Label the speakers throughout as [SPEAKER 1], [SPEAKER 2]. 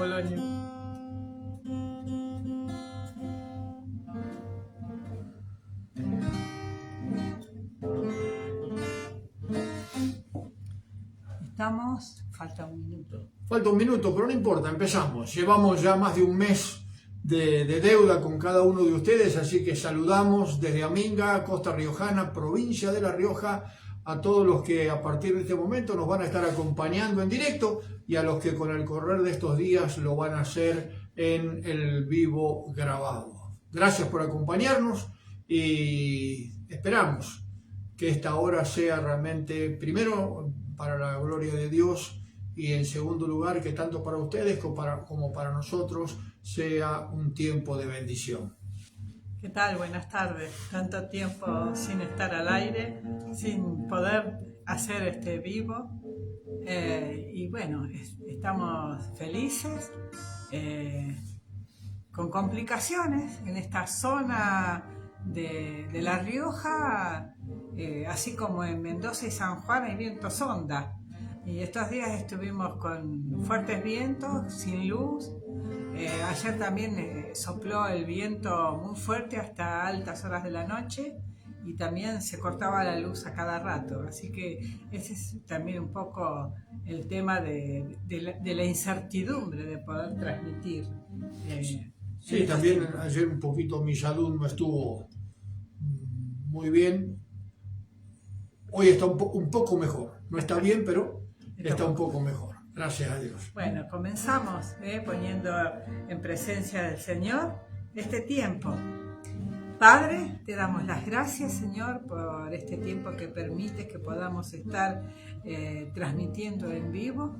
[SPEAKER 1] Polonio. Estamos, falta un minuto.
[SPEAKER 2] Falta un minuto, pero no importa, empezamos. Llevamos ya más de un mes de deuda con cada uno de ustedes, así que saludamos desde Aminga, Costa Riojana, provincia de La Rioja, a todos los que a partir de este momento nos van a estar acompañando en directo y a los que con el correr de estos días lo van a hacer en el vivo grabado. Gracias por acompañarnos y esperamos que esta hora sea realmente, primero, para la gloria de Dios, y en segundo lugar, que tanto para ustedes como para nosotros sea un tiempo de bendición.
[SPEAKER 1] ¿Qué tal? Buenas tardes. Tanto tiempo sin estar al aire, sin poder hacer este vivo. Y bueno, estamos felices, con complicaciones en esta zona de La Rioja, así como en Mendoza y San Juan hay vientos sonda. Y estos días estuvimos con fuertes vientos, sin luz. Ayer también sopló el viento muy fuerte hasta altas horas de la noche y también se cortaba la luz a cada rato. Así que ese es también un poco el tema de la incertidumbre de poder transmitir.
[SPEAKER 2] Sí, también ayer un poquito mi salud no estuvo muy bien. Hoy está un poco mejor. No está bien, pero está un poco mejor. Gracias a Dios.
[SPEAKER 1] Bueno, comenzamos poniendo en presencia del Señor este tiempo. Padre, te damos las gracias, Señor, por este tiempo que permites que podamos estar transmitiendo en vivo.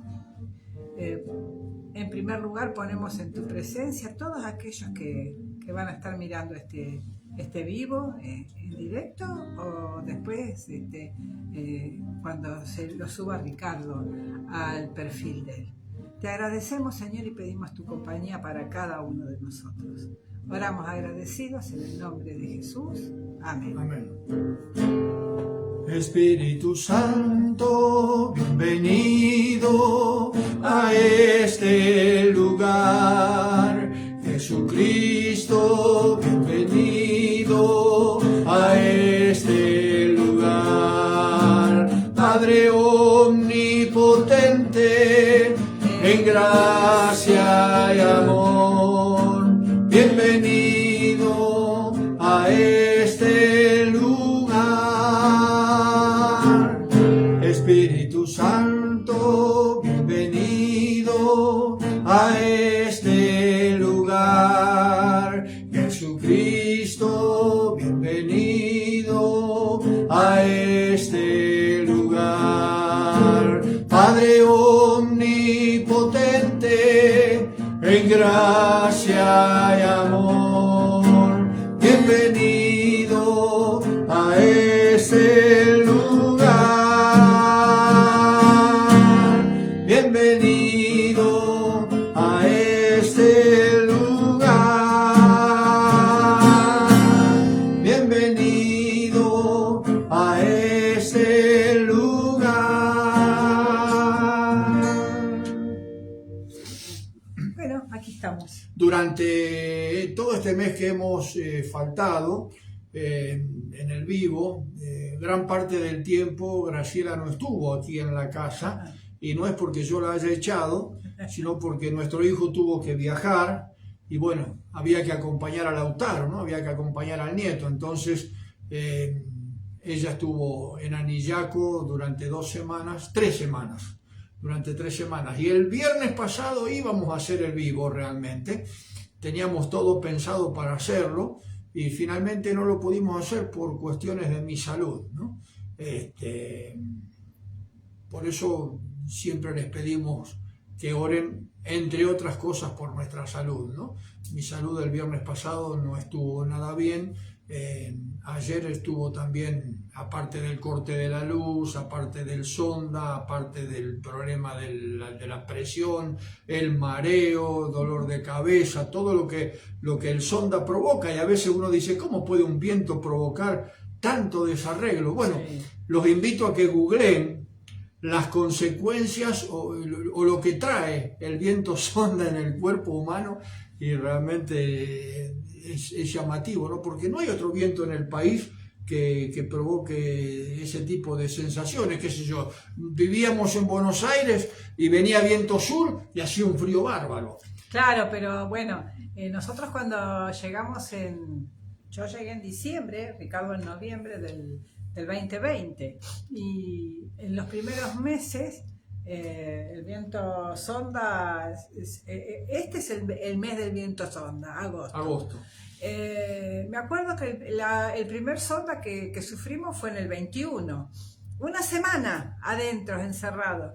[SPEAKER 1] En primer lugar, ponemos en tu presencia a todos aquellos que van a estar mirando este vivo en directo o después cuando se lo suba Ricardo al perfil de él. Te agradecemos, Señor, y pedimos tu compañía para cada uno de nosotros. Oramos agradecidos en el nombre de Jesús. Amén.
[SPEAKER 2] Amén. Espíritu Santo, bienvenido a este lugar. Jesucristo, bienvenido a este lugar. Padre omnipotente, en gracia y amor, bienvenido a este lugar. Espíritu Santo, bienvenido a este lugar. Jesucristo, bienvenido a este lugar. Padre omnipotente, en gracia y amor, bienvenido a este lugar. Bienvenido a este lugar. Bienvenido a este lugar.
[SPEAKER 1] Bueno, aquí estamos.
[SPEAKER 2] Durante todo este mes que hemos faltado en el vivo, gran parte del tiempo Graciela no estuvo aquí en la casa, y no es porque yo la haya echado, sino porque nuestro hijo tuvo que viajar y bueno, había que acompañar a Lautaro, ¿no? Había que acompañar al nieto. Entonces ella estuvo en Anillaco durante 3 semanas. Durante 3 semanas. Y el viernes pasado íbamos a hacer el vivo realmente. Teníamos todo pensado para hacerlo y finalmente no lo pudimos hacer por cuestiones de mi salud, ¿no? Por eso siempre les pedimos que oren, entre otras cosas, por nuestra salud, ¿no? Mi salud el viernes pasado no estuvo nada bien. Ayer estuvo también, aparte del corte de la luz, aparte del sonda, aparte del problema de la presión, el mareo, dolor de cabeza, todo lo que el sonda provoca. Y a veces uno dice, ¿cómo puede un viento provocar tanto desarreglo? Bueno, sí. Los invito a que googleen las consecuencias o lo que trae el viento sonda en el cuerpo humano, y realmente es llamativo, ¿no? Porque no hay otro viento en el país que provoque ese tipo de sensaciones, qué sé yo. Vivíamos en Buenos Aires y venía viento sur y hacía un frío bárbaro.
[SPEAKER 1] Claro, pero bueno, nosotros cuando yo llegué en diciembre, Ricardo en noviembre del 2020, y en los primeros meses el viento sonda, este es el mes del viento sonda, agosto. Me acuerdo que el primer sonda que sufrimos fue en el 21, una semana adentro, encerrado.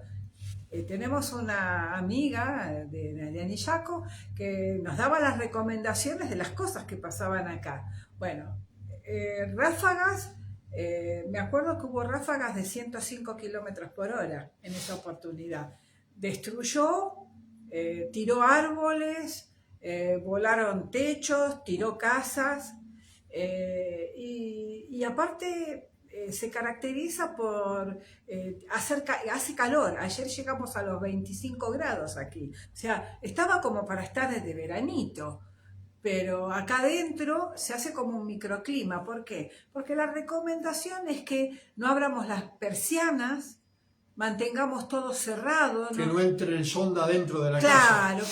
[SPEAKER 1] Tenemos una amiga de Anillaco que nos daba las recomendaciones de las cosas que pasaban acá. Bueno, ráfagas, me acuerdo que hubo ráfagas de 105 kilómetros por hora en esa oportunidad. Destruyó, tiró árboles, volaron techos, tiró casas, y aparte se caracteriza por hace calor. Ayer llegamos a los 25 grados aquí, o sea, estaba como para estar desde veranito, pero acá adentro se hace como un microclima. ¿Por qué? Porque la recomendación es que no abramos las persianas, mantengamos todo cerrado,
[SPEAKER 2] que no entre el sonda dentro de la casa.
[SPEAKER 1] Claro,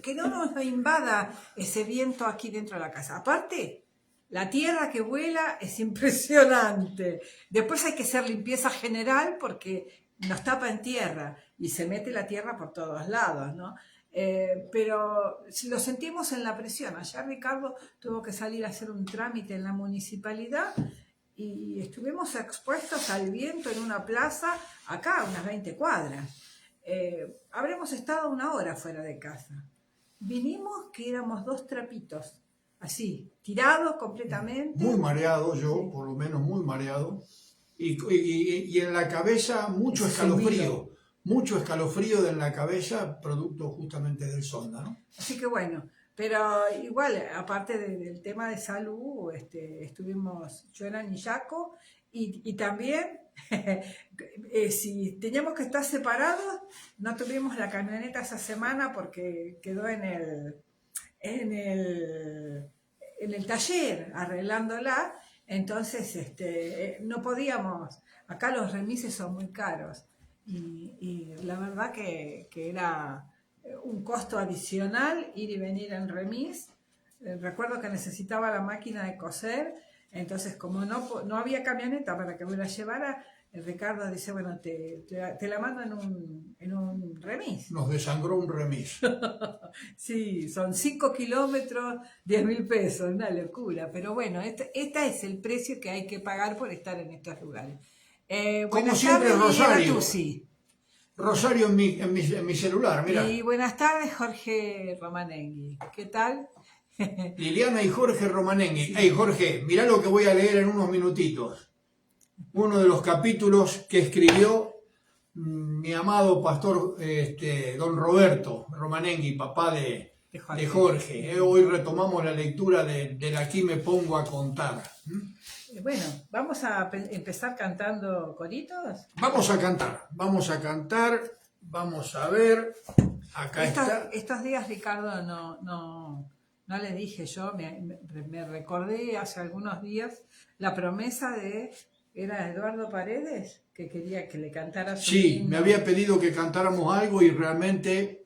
[SPEAKER 1] que no nos invada ese viento aquí dentro de la casa. Aparte, la tierra que vuela es impresionante. Después hay que hacer limpieza general porque nos tapa en tierra y se mete la tierra por todos lados, ¿no? Pero lo sentimos en la presión. Ayer Ricardo tuvo que salir a hacer un trámite en la municipalidad y estuvimos expuestos al viento en una plaza, acá, unas 20 cuadras. Habremos estado 1 hora fuera de casa. Vinimos que éramos 2 trapitos, así, tirados completamente.
[SPEAKER 2] Muy mareado yo, sí. Por lo menos muy mareado. Y en la cabeza mucho escalofrío. Mucho escalofrío en la cabeza, producto justamente del sonda, ¿no?
[SPEAKER 1] Así que bueno, pero igual, aparte del tema de salud, estuvimos, yo en Anillaco, y también, si teníamos que estar separados, no tuvimos la camioneta esa semana porque quedó en el taller arreglándola, entonces no podíamos. Acá los remises son muy caros y la verdad que era un costo adicional ir y venir en remis. Recuerdo que necesitaba la máquina de coser, entonces como no había camioneta para que me la llevara, Ricardo dice, bueno, te la mando en un remis.
[SPEAKER 2] Nos desangró un remis.
[SPEAKER 1] Sí, son 5 kilómetros, 10.000 pesos, una locura. Pero bueno, este es el precio que hay que pagar por estar en estos lugares.
[SPEAKER 2] Como siempre, Rosario. Rosario en mi celular, mira.
[SPEAKER 1] Y buenas tardes, Jorge Romanengui. ¿Qué tal?
[SPEAKER 2] Liliana y Jorge Romanengui. Sí. Hey, Jorge, mirá lo que voy a leer en unos minutitos. Uno de los capítulos que escribió mi amado pastor don Roberto Romanengui, papá de Jorge. Hoy retomamos la lectura del Aquí me pongo a contar.
[SPEAKER 1] Bueno, ¿vamos a empezar cantando coritos?
[SPEAKER 2] Vamos a cantar, vamos a ver. Acá está.
[SPEAKER 1] Estos días, Ricardo, no le dije yo, me recordé hace algunos días la promesa ¿era Eduardo Paredes? Que quería que le cantara su himno.
[SPEAKER 2] Me había pedido que cantáramos algo y realmente...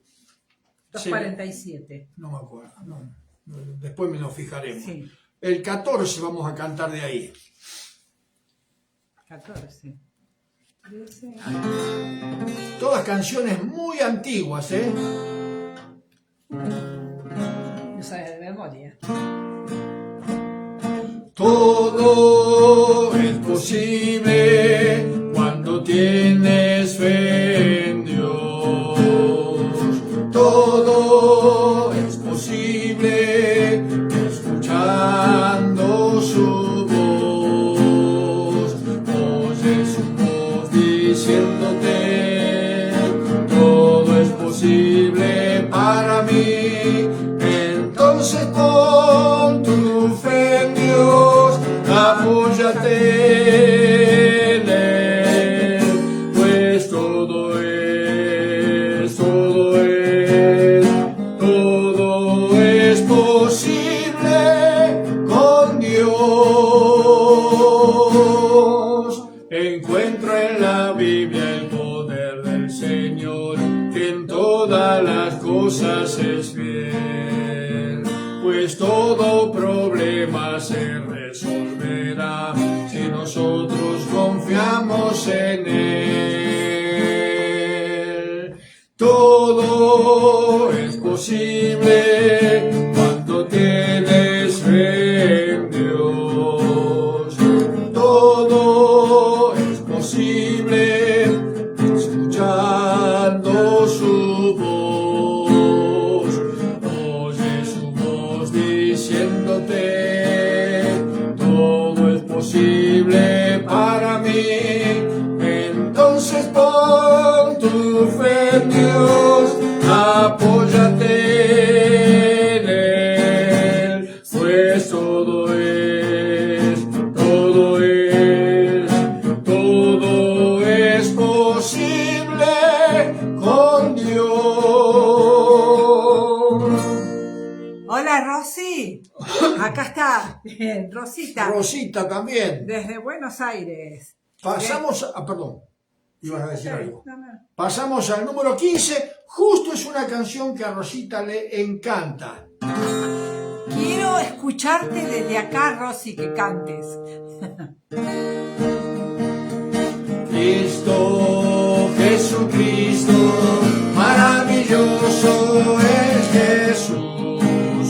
[SPEAKER 1] 2:47.
[SPEAKER 2] No me acuerdo, no, después nos fijaremos.
[SPEAKER 1] Sí.
[SPEAKER 2] El 14 vamos a cantar de ahí.
[SPEAKER 1] 14. 13.
[SPEAKER 2] Todas canciones muy antiguas, ¿eh?
[SPEAKER 1] No sabes de memoria.
[SPEAKER 2] Todo es posible cuando tienes fe en Dios. Todo es posible escuchando su voz. Oye su voz diciéndote: todo es posible para mí. Entonces pon tu fe en Dios, apóyate en Él, las cosas es fiel, pues todo problema se resolverá si nosotros confiamos en Él. Todo es posible cuando tienes fe en Dios. Todo es posible escuchando su voz. Oye su voz diciéndote: todo es posible para mí. Entonces pon tu fe en Dios, apóyate en Él, pues todo es posible con Dios.
[SPEAKER 1] Hola, Rosy. Acá está Rosita.
[SPEAKER 2] Rosita también.
[SPEAKER 1] Desde Buenos Aires.
[SPEAKER 2] Pasamos a... Perdón, ibas a decir algo.
[SPEAKER 1] No.
[SPEAKER 2] Pasamos al número 15. Justo es una canción que a Rosita le encanta.
[SPEAKER 1] Quiero escucharte desde acá, Rosy, que cantes.
[SPEAKER 2] Cristo, Jesucristo, maravilloso es Jesús,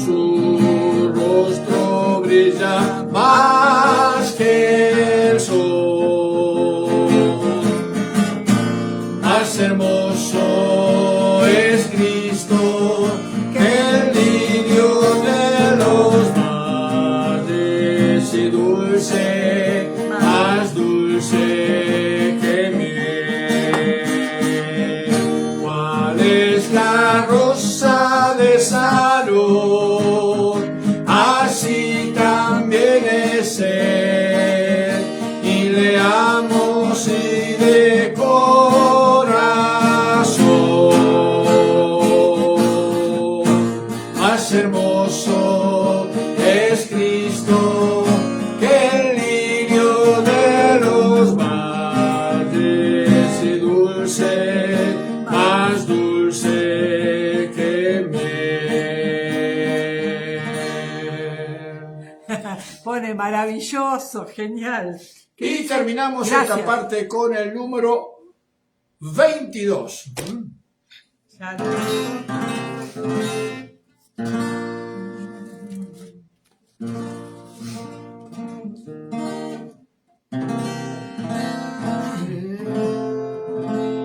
[SPEAKER 2] su rostro brilla más que el sol. Más hermoso es Cristo que el lirio de los valles, y dulce, más dulce que miel. ¿Cuál es la rosa de Sarón? Así también es Él, y le amo y de corazón. Más hermoso es Cristo que el lirio de los valles, y dulce, más dulce que miel.
[SPEAKER 1] Pone maravilloso, genial.
[SPEAKER 2] Y terminamos
[SPEAKER 1] Gracias.
[SPEAKER 2] esta parte con el número 22.
[SPEAKER 1] Ya.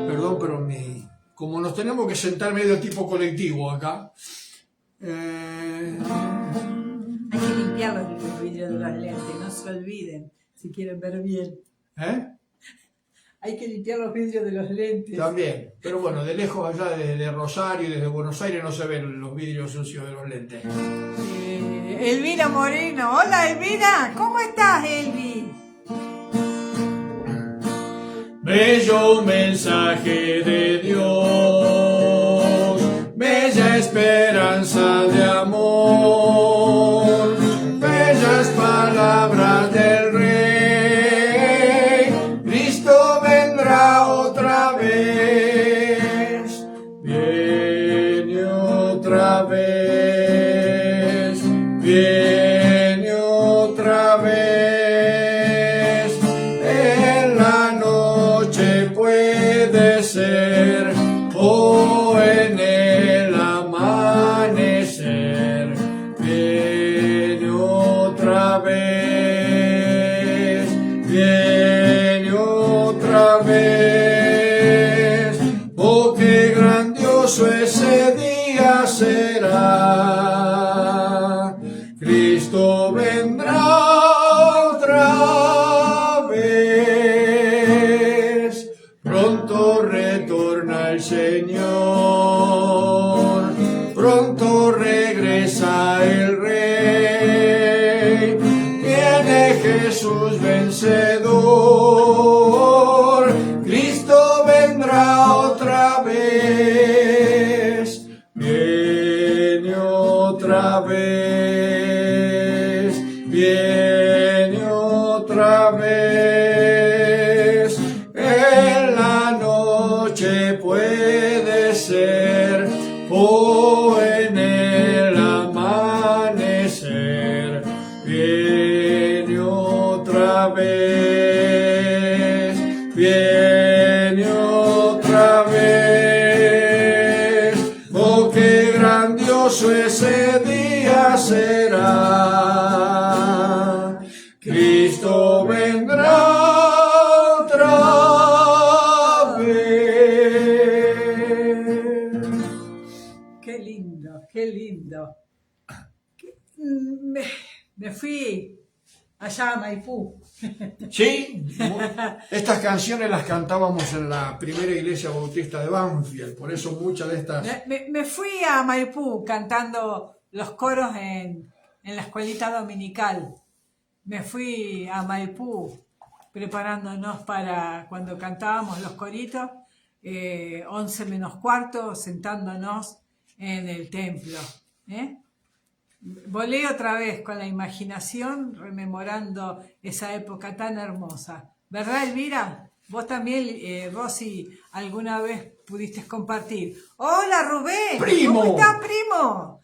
[SPEAKER 2] Perdón, pero como nos tenemos que sentar medio tipo colectivo acá,
[SPEAKER 1] Hay que limpiar los vidrios de los lentes, no se olviden, si quieren ver bien. Hay que limpiar los vidrios de los lentes.
[SPEAKER 2] También, pero bueno, de lejos allá de Rosario y desde Buenos Aires no se ven los vidrios sucios de los lentes.
[SPEAKER 1] Elvira Moreno. Hola, Elvira. ¿Cómo estás, Elvi?
[SPEAKER 2] Bello mensaje de Dios, bella esperanza de amor, bellas palabras del Rey. Cristo vendrá otra vez, viene otra vez, viene otra vez. En la noche puede ser, o en el amanecer, viene otra vez, viene otra vez. Oh, qué grandioso ese día será. Cristo vendrá otra vez, pronto retorna el Señor, pronto regresa el Rey. Viene Jesús vencedor, Cristo vendrá otra vez, viene otra vez, viene otra vez. En la noche puede ser, oh, en el amanecer, viene otra vez, viene otra vez, oh, qué grandioso ese día será, Cristo vendrá otra vez.
[SPEAKER 1] Qué lindo, qué lindo. Me fui allá a Maipú.
[SPEAKER 2] Sí, estas canciones las cantábamos en la primera iglesia bautista de Banfield, por eso muchas de estas...
[SPEAKER 1] Me fui a Maipú cantando los coros en la escuelita dominical. Me fui a Maipú preparándonos para cuando cantábamos los coritos, 11 menos cuarto, sentándonos en el templo. Volé otra vez con la imaginación, rememorando esa época tan hermosa. ¿Verdad, Elvira? Vos también, Rosy, alguna vez pudiste compartir. ¡Hola, Rubén!
[SPEAKER 2] ¡Primo!
[SPEAKER 1] ¿Cómo estás, primo?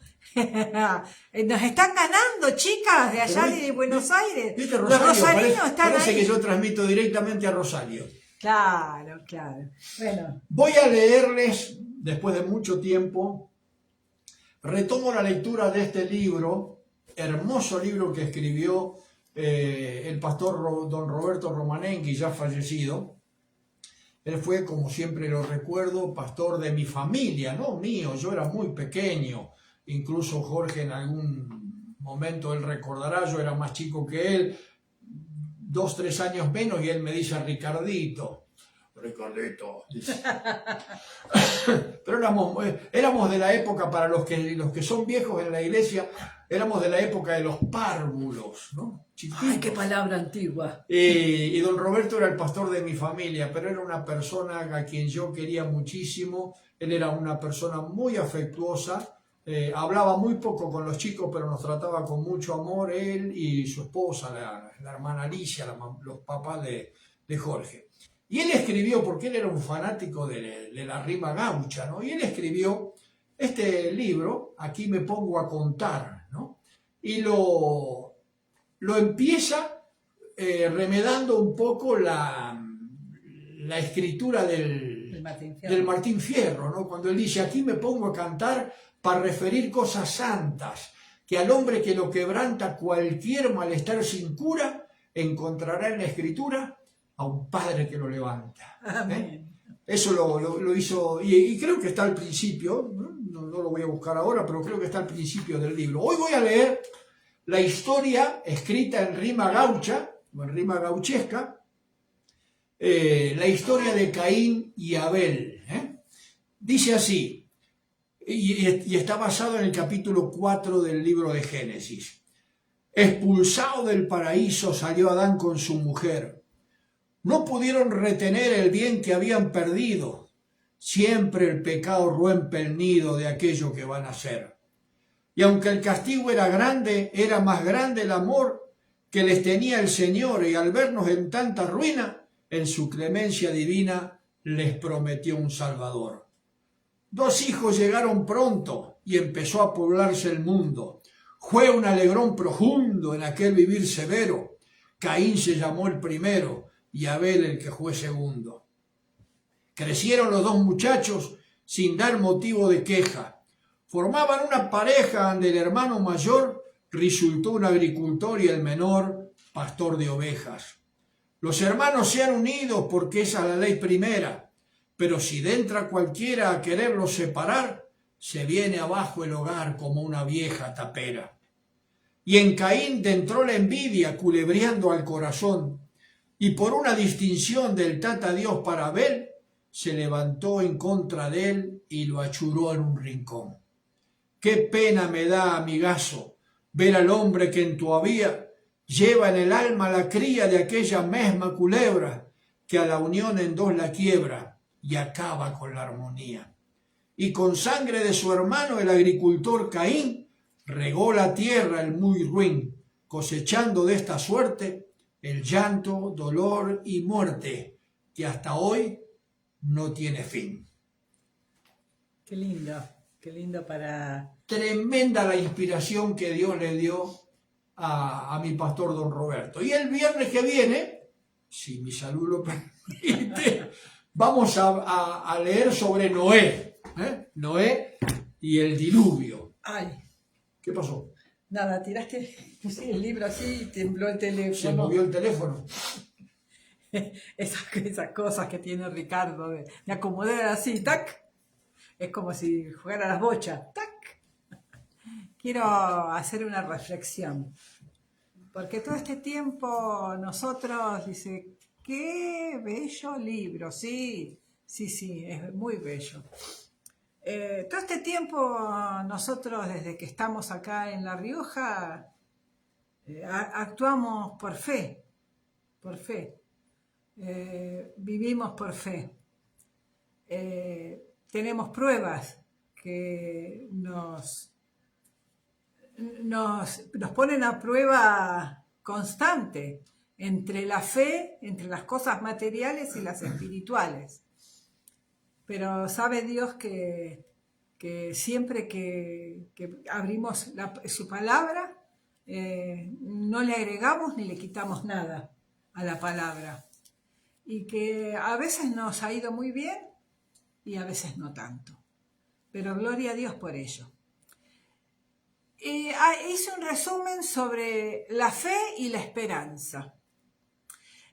[SPEAKER 1] Nos están ganando, chicas, de allá de Buenos Aires.
[SPEAKER 2] ¿Viste,
[SPEAKER 1] Los
[SPEAKER 2] Rosario?
[SPEAKER 1] rosarinos están
[SPEAKER 2] Parece
[SPEAKER 1] ahí.
[SPEAKER 2] que yo transmito directamente a Rosario.
[SPEAKER 1] Claro, claro. Bueno,
[SPEAKER 2] Voy a leerles, después de mucho tiempo, retomo la lectura de este libro, hermoso libro que escribió el pastor don Roberto Romanenqui, ya fallecido. Él fue, como siempre lo recuerdo, pastor de mi familia, no mío, yo era muy pequeño. Incluso Jorge en algún momento él recordará, yo era más chico que él, 2, 3 años menos, y él me dice Ricardito, dice. Pero éramos de la época, para los que son viejos en la iglesia, éramos de la época de los párvulos, ¿no? Chiquitos.
[SPEAKER 1] ay, qué palabra antigua.
[SPEAKER 2] Y don Roberto era el pastor de mi familia, pero era una persona a quien yo quería muchísimo. Él era una persona muy afectuosa, hablaba muy poco con los chicos, pero nos trataba con mucho amor, él y su esposa, la hermana Alicia, los papás de Jorge. Y él escribió, porque él era un fanático de la rima gaucha, ¿no? Y él escribió este libro, Aquí me pongo a contar, ¿no? Y lo empieza remedando un poco la escritura del Martín Fierro, ¿no? Cuando él dice, aquí me pongo a cantar para referir cosas santas, que al hombre que lo quebranta cualquier malestar sin cura, encontrará en la escritura a un padre que lo levanta. Eso lo hizo, y creo que está al principio, no lo voy a buscar ahora, pero creo que está al principio del libro. Hoy voy a leer la historia escrita en rima gaucha, o en rima gauchesca, la historia de Caín y Abel. Dice así, y está basado en el capítulo 4 del libro de Génesis. Expulsado del paraíso salió Adán con su mujer. No pudieron retener el bien que habían perdido. Siempre el pecado rompe el nido de aquello que van a hacer. Y aunque el castigo era grande, era más grande el amor que les tenía el Señor, y al vernos en tanta ruina, en su clemencia divina les prometió un Salvador. 2 hijos llegaron pronto y empezó a poblarse el mundo. Fue un alegrón profundo en aquel vivir severo. Caín se llamó el primero y Abel el que fue segundo. Crecieron los 2 muchachos sin dar motivo de queja. Formaban una pareja donde el hermano mayor resultó un agricultor y el menor pastor de ovejas. Los hermanos se han unido porque esa es la ley primera, pero si entra cualquiera a quererlos separar, se viene abajo el hogar como una vieja tapera. Y en Caín entró la envidia culebreando al corazón, y por una distinción del tata Dios para Abel, se levantó en contra de él y lo achuró en un rincón. Qué pena me da, amigazo, ver al hombre que en tu había lleva en el alma la cría de aquella mesma culebra, que a la unión en 2 la quiebra y acaba con la armonía. Y con sangre de su hermano el agricultor Caín regó la tierra el muy ruin, cosechando de esta suerte el llanto, dolor y muerte, que hasta hoy no tiene fin.
[SPEAKER 1] Qué lindo. Qué lindo para...
[SPEAKER 2] Tremenda la inspiración que Dios le dio a mi pastor don Roberto. Y el viernes que viene, si mi salud lo permite, vamos a leer sobre Noé. Noé y el diluvio.
[SPEAKER 1] Ay,
[SPEAKER 2] ¿Qué pasó?
[SPEAKER 1] nada, tiraste el libro así y tembló el teléfono.
[SPEAKER 2] Se movió el teléfono.
[SPEAKER 1] Esas cosas que tiene Ricardo de acomodar así, tac. Es como si jugara a las bochas, tac. Quiero hacer una reflexión. Porque todo este tiempo nosotros, dice, qué bello libro, sí, es muy bello. Todo este tiempo nosotros, desde que estamos acá en La Rioja, actuamos por fe, vivimos por fe. Tenemos pruebas que nos ponen a prueba constante entre la fe, entre las cosas materiales y las espirituales. Pero sabe Dios que siempre que abrimos su palabra, no le agregamos ni le quitamos nada a la palabra. Y que a veces nos ha ido muy bien y a veces no tanto. Pero gloria a Dios por ello. Hice un resumen sobre la fe y la esperanza.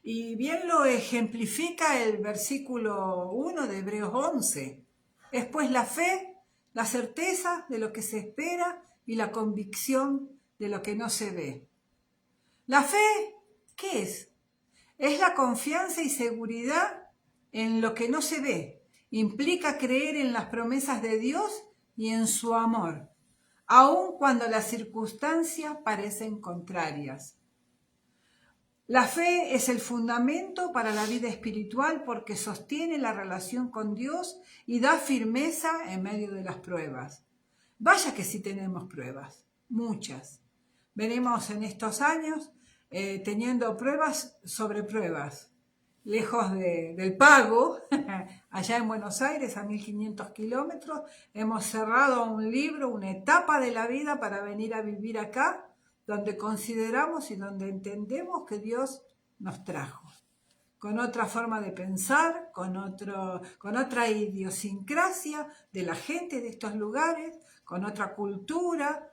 [SPEAKER 1] Y bien lo ejemplifica el versículo 1 de Hebreos 11. Es pues la fe, la certeza de lo que se espera y la convicción de lo que no se ve. La fe, ¿qué es? Es la confianza y seguridad en lo que no se ve. Implica creer en las promesas de Dios y en su amor, aun cuando las circunstancias parecen contrarias. La fe es el fundamento para la vida espiritual porque sostiene la relación con Dios y da firmeza en medio de las pruebas. Vaya que sí tenemos pruebas, muchas. Venimos en estos años teniendo pruebas sobre pruebas. Lejos del pago, allá en Buenos Aires, a 1500 kilómetros, hemos cerrado un libro, una etapa de la vida para venir a vivir acá, donde consideramos y donde entendemos que Dios nos trajo, con otra forma de pensar, con otra idiosincrasia de la gente de estos lugares, con otra cultura,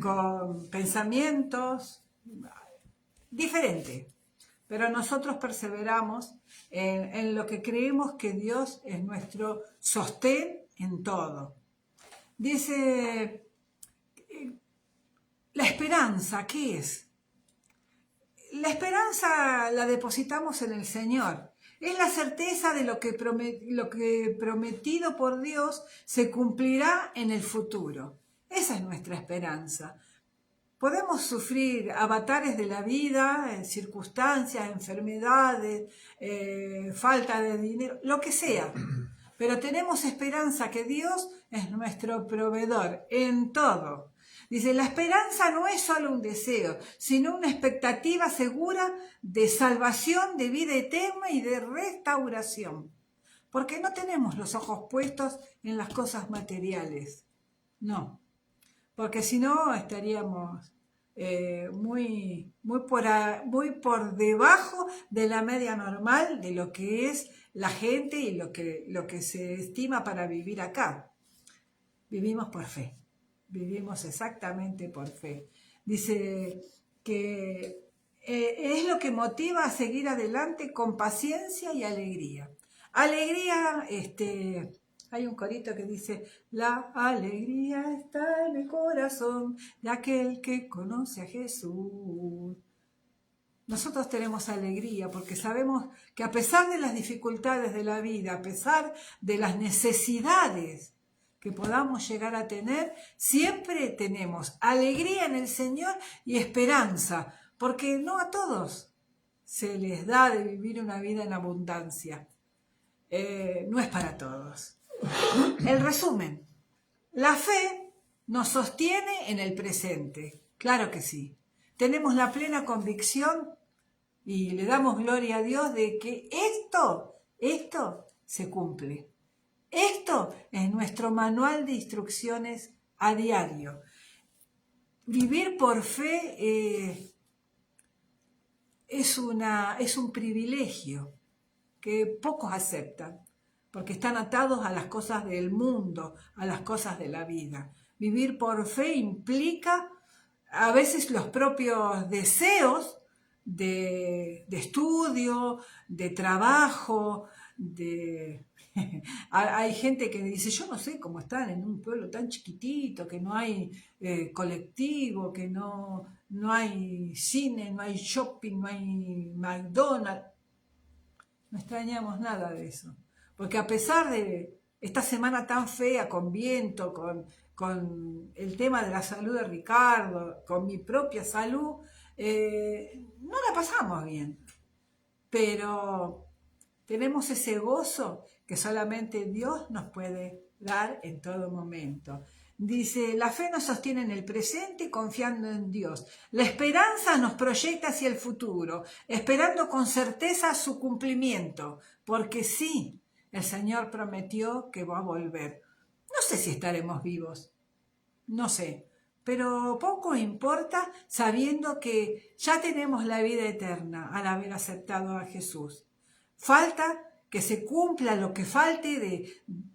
[SPEAKER 1] con pensamientos diferentes. Pero nosotros perseveramos en lo que creemos que Dios es nuestro sostén en todo. Dice, la esperanza, ¿qué es? La esperanza la depositamos en el Señor. Es la certeza de lo que prometido por Dios se cumplirá en el futuro. Esa es nuestra esperanza. Podemos sufrir avatares de la vida, circunstancias, enfermedades, falta de dinero, lo que sea. Pero tenemos esperanza que Dios es nuestro proveedor en todo. Dice, la esperanza no es solo un deseo, sino una expectativa segura de salvación, de vida eterna y de restauración. Porque no tenemos los ojos puestos en las cosas materiales. No. Porque si no estaríamos muy por debajo de la media normal de lo que es la gente y lo que se estima para vivir acá. Vivimos por fe, vivimos exactamente por fe. Dice que es lo que motiva a seguir adelante con paciencia y alegría. Alegría, hay un corito que dice, la alegría está en el corazón de aquel que conoce a Jesús. Nosotros tenemos alegría porque sabemos que a pesar de las dificultades de la vida, a pesar de las necesidades que podamos llegar a tener, siempre tenemos alegría en el Señor y esperanza, porque no a todos se les da de vivir una vida en abundancia. No es para todos. El resumen, la fe nos sostiene en el presente, claro que sí. Tenemos la plena convicción y le damos gloria a Dios de que esto se cumple. Esto es nuestro manual de instrucciones a diario. Vivir por fe es un privilegio que pocos aceptan, porque están atados a las cosas del mundo, a las cosas de la vida. Vivir por fe implica a veces los propios deseos de estudio, de trabajo, Hay gente que dice, yo no sé cómo están en un pueblo tan chiquitito, que no hay colectivo, que no hay cine, no hay shopping, no hay McDonald's. No extrañamos nada de eso. Porque a pesar de esta semana tan fea, con viento, con el tema de la salud de Ricardo, con mi propia salud, no la pasamos bien. Pero tenemos ese gozo que solamente Dios nos puede dar en todo momento. Dice, la fe nos sostiene en el presente confiando en Dios. La esperanza nos proyecta hacia el futuro, esperando con certeza su cumplimiento, porque sí, el Señor prometió que va a volver. No sé si estaremos vivos, no sé, pero poco importa sabiendo que ya tenemos la vida eterna al haber aceptado a Jesús. Falta que se cumpla lo que falte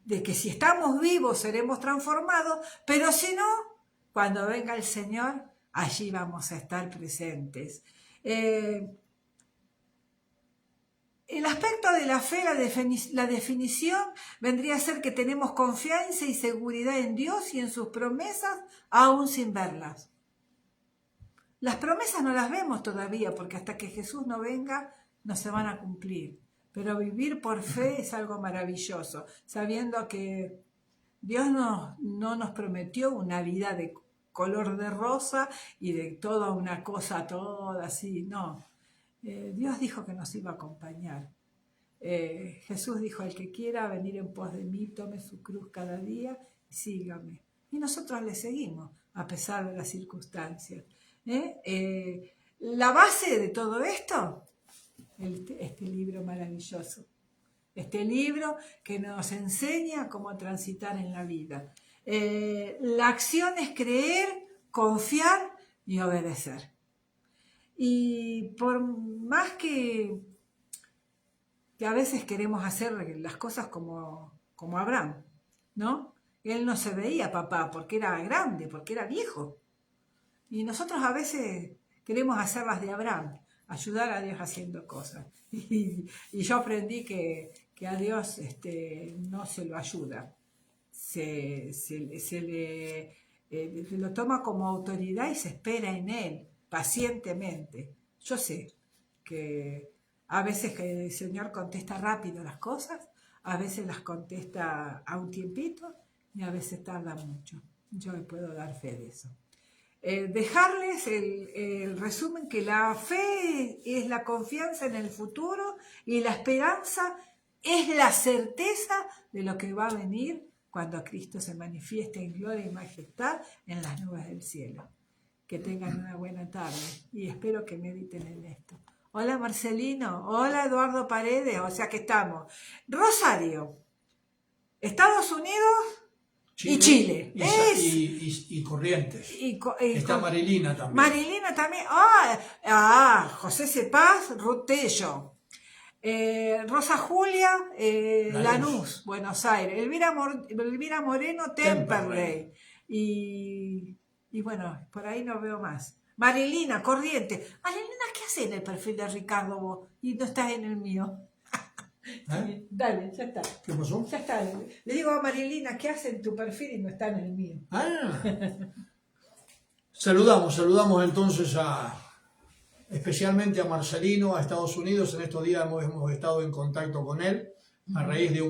[SPEAKER 1] de que si estamos vivos seremos transformados, pero si no, cuando venga el Señor, allí vamos a estar presentes. El aspecto de la fe, la definición vendría a ser que tenemos confianza y seguridad en Dios y en sus promesas, aún sin verlas. Las promesas no las vemos todavía, porque hasta que Jesús no venga, no se van a cumplir. Pero vivir por fe es algo maravilloso, sabiendo que Dios no nos prometió una vida de color de rosa y de toda una cosa toda así, no. Dios dijo que nos iba a acompañar. Jesús dijo, el que quiera venir en pos de mí, tome su cruz cada día y sígame. Y nosotros le seguimos, a pesar de las circunstancias. La base de todo esto, este libro maravilloso. Este libro que nos enseña cómo transitar en la vida. La acción es creer, confiar y obedecer. Y por más que a veces queremos hacer las cosas como Abraham, ¿no? Él no se veía papá porque era grande, porque era viejo. Y nosotros a veces queremos hacer las de Abraham, ayudar a Dios haciendo cosas. Y yo aprendí que a Dios no se lo ayuda, se lo toma como autoridad y se espera en Él, pacientemente. Yo sé que a veces que el Señor contesta rápido las cosas, a veces las contesta a un tiempito y a veces tarda mucho. Yo le puedo dar fe de eso. Dejarles el resumen que la fe es la confianza en el futuro y la esperanza es la certeza de lo que va a venir cuando Cristo se manifieste en gloria y majestad en las nubes del cielo. Que tengan una buena tarde y espero que mediten en esto. Hola Marcelino, hola Eduardo Paredes, o sea que estamos. Rosario, Estados Unidos y Chile.
[SPEAKER 2] Y Corrientes. Está Marilina también.
[SPEAKER 1] Marilina también. José Cepaz, Rutello. Rosa Julia, Lanús, Buenos Aires. Elvira Moreno, Temperley. Y bueno, por ahí no veo más. Marilina, Corrientes. Marilina, ¿qué haces en el perfil de Ricardo vos? Y no estás en el mío. Dale, ya está.
[SPEAKER 2] ¿Qué pasó?
[SPEAKER 1] Ya está. Le digo a Marilina, ¿qué hace en tu perfil y no está en el mío?
[SPEAKER 2] Saludamos entonces especialmente a Marcelino, a Estados Unidos. En estos días hemos estado en contacto con él a raíz de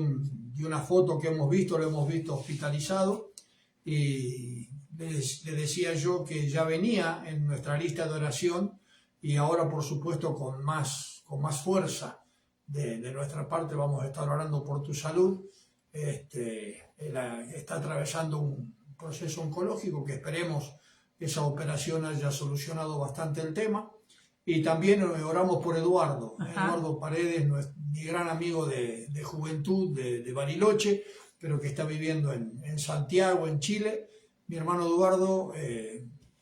[SPEAKER 2] una foto que hemos visto, lo hemos visto hospitalizado y le decía yo que ya venía en nuestra lista de oración y ahora por supuesto con más fuerza de nuestra parte vamos a estar orando por tu salud. Está atravesando un proceso oncológico que esperemos que esa operación haya solucionado bastante el tema. Y también oramos por Eduardo Paredes, mi gran amigo de juventud de Bariloche, pero que está viviendo en Santiago, en Chile. Mi hermano Eduardo,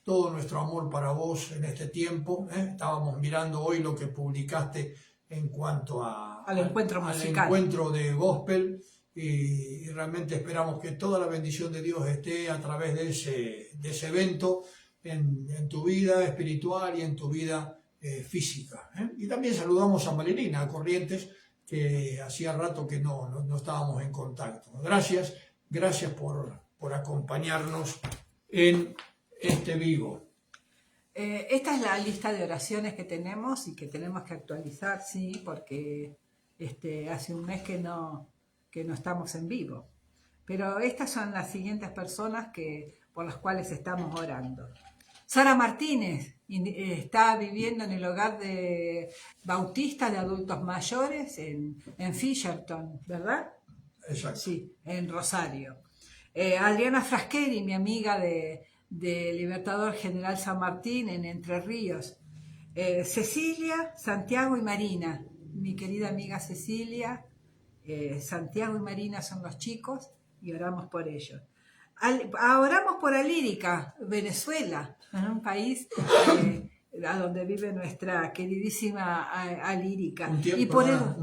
[SPEAKER 2] todo nuestro amor para vos en este tiempo. Estábamos mirando hoy lo que publicaste en cuanto
[SPEAKER 1] al encuentro musical,
[SPEAKER 2] al encuentro de gospel, y realmente esperamos que toda la bendición de Dios esté a través de ese evento en tu vida espiritual y en tu vida física. Y también saludamos a Marilina, a Corrientes, que hacía rato que no estábamos en contacto. Gracias por acompañarnos en este vivo.
[SPEAKER 1] Esta es la lista de oraciones que tenemos y que tenemos que actualizar, sí, porque hace un mes que no estamos en vivo. Pero estas son las siguientes personas por las cuales estamos orando. Sara Martínez está viviendo en el hogar de Bautista de adultos mayores en Fisherton, ¿verdad?
[SPEAKER 2] Exacto.
[SPEAKER 1] Sí, en Rosario. Adriana Frascheri, mi amiga de Libertador General San Martín en Entre Ríos. Cecilia, Santiago y Marina, mi querida amiga Cecilia. Santiago y Marina son los chicos y oramos por ellos. Oramos por Alírica, Venezuela, un país a donde vive nuestra queridísima Alírica.
[SPEAKER 2] Un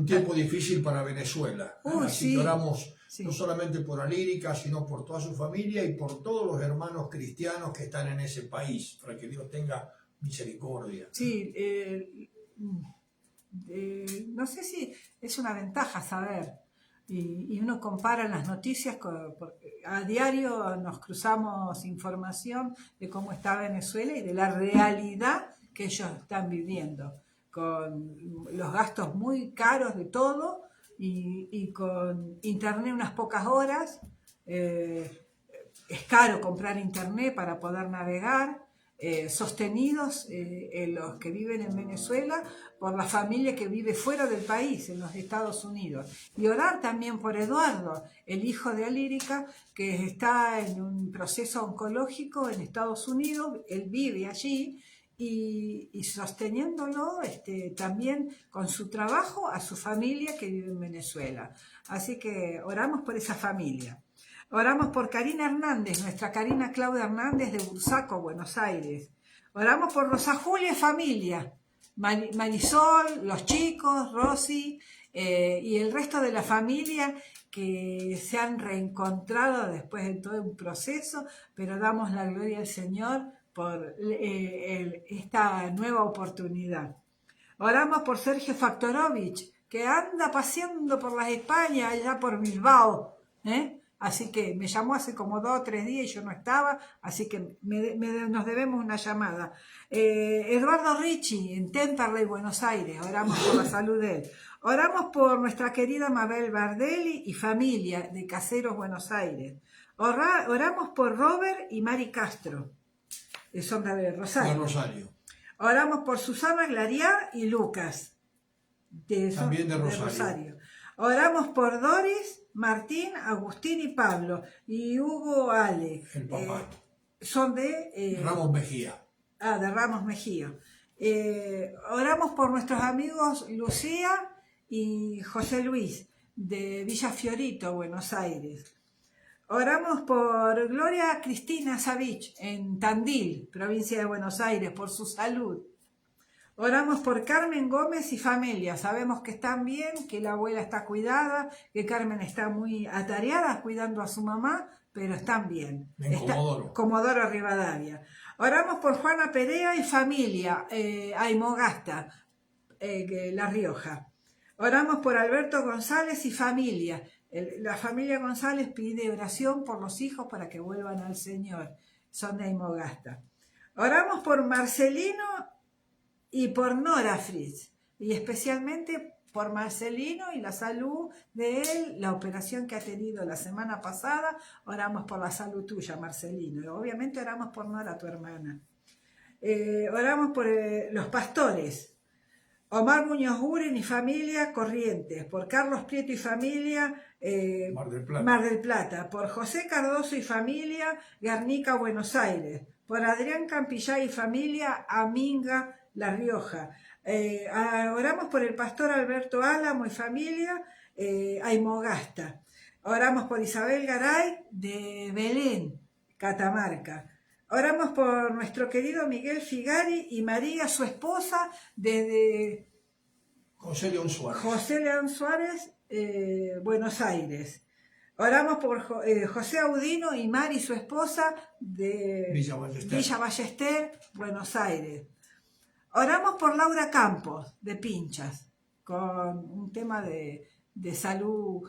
[SPEAKER 2] tiempo difícil para Venezuela. Así
[SPEAKER 1] sí,
[SPEAKER 2] que oramos
[SPEAKER 1] sí.
[SPEAKER 2] No solamente por Alírica, sino por toda su familia y por todos los hermanos cristianos que están en ese país, para que Dios tenga misericordia.
[SPEAKER 1] Sí, no sé si es una ventaja saber. Y uno compara las noticias, a diario nos cruzamos información de cómo está Venezuela y de la realidad que ellos están viviendo, con los gastos muy caros de todo y con internet unas pocas horas. Es caro comprar internet para poder navegar. Sostenidos los que viven en Venezuela por la familia que vive fuera del país, en los Estados Unidos. Y orar también por Eduardo, el hijo de Alírica, que está en un proceso oncológico en Estados Unidos. Él vive allí y sosteniéndolo también con su trabajo a su familia que vive en Venezuela. Así que oramos por esa familia. Oramos por Karina Hernández, nuestra Karina Claudia Hernández de Bursaco, Buenos Aires. Oramos por Rosa Julia y familia, Marisol, los chicos, Rosy y el resto de la familia que se han reencontrado después de todo un proceso, pero damos la gloria al Señor por esta nueva oportunidad. Oramos por Sergio Faktorovich, que anda paseando por las Españas, allá por Bilbao, Así que me llamó hace como 2 o 3 días y yo no estaba, así que nos debemos una llamada. Eduardo Ricci, en Temperley, Buenos Aires, oramos por la salud de él. Oramos por nuestra querida Mabel Bardelli y familia de Caseros, Buenos Aires. Oramos por Robert y Mari Castro, son de Rosario. Oramos por Susana Glariá y Lucas,
[SPEAKER 2] también de Rosario.
[SPEAKER 1] Oramos por Doris, Martín, Agustín y Pablo, y Hugo, Ale.
[SPEAKER 2] El papá.
[SPEAKER 1] Son de...
[SPEAKER 2] Ramos Mejía.
[SPEAKER 1] De Ramos Mejía. Oramos por nuestros amigos Lucía y José Luis, de Villa Fiorito, Buenos Aires. Oramos por Gloria Cristina Savich, en Tandil, provincia de Buenos Aires, por su salud. Oramos por Carmen Gómez y familia. Sabemos que están bien, que la abuela está cuidada, que Carmen está muy atareada cuidando a su mamá, pero están bien. Comodoro Rivadavia. Oramos por Juana Perea y familia, Aymogasta, La Rioja. Oramos por Alberto González y familia. La familia González pide oración por los hijos para que vuelvan al Señor. Son de Aymogasta. Oramos por Marcelino y por Nora Fritz, y especialmente por Marcelino y la salud de él, la operación que ha tenido la semana pasada. Oramos por la salud tuya, Marcelino, y obviamente oramos por Nora, tu hermana. Oramos por los pastores, Omar Muñoz Guren y familia, Corrientes, por Carlos Prieto y familia, Mar del Plata, por José Cardoso y familia, Guernica, Buenos Aires, por Adrián Campillá y familia, Aminga, La Rioja. Oramos por el pastor Alberto Álamo y familia, Aymogasta. Oramos por Isabel Garay de Belén, Catamarca. Oramos por nuestro querido Miguel Figari y María, su esposa, desde
[SPEAKER 2] José León Suárez.
[SPEAKER 1] José León Suárez, Buenos Aires. Oramos por José Audino y Mari, su esposa, de Villa Ballester, Buenos Aires. Oramos por Laura Campos, de Pinchas, con un tema de salud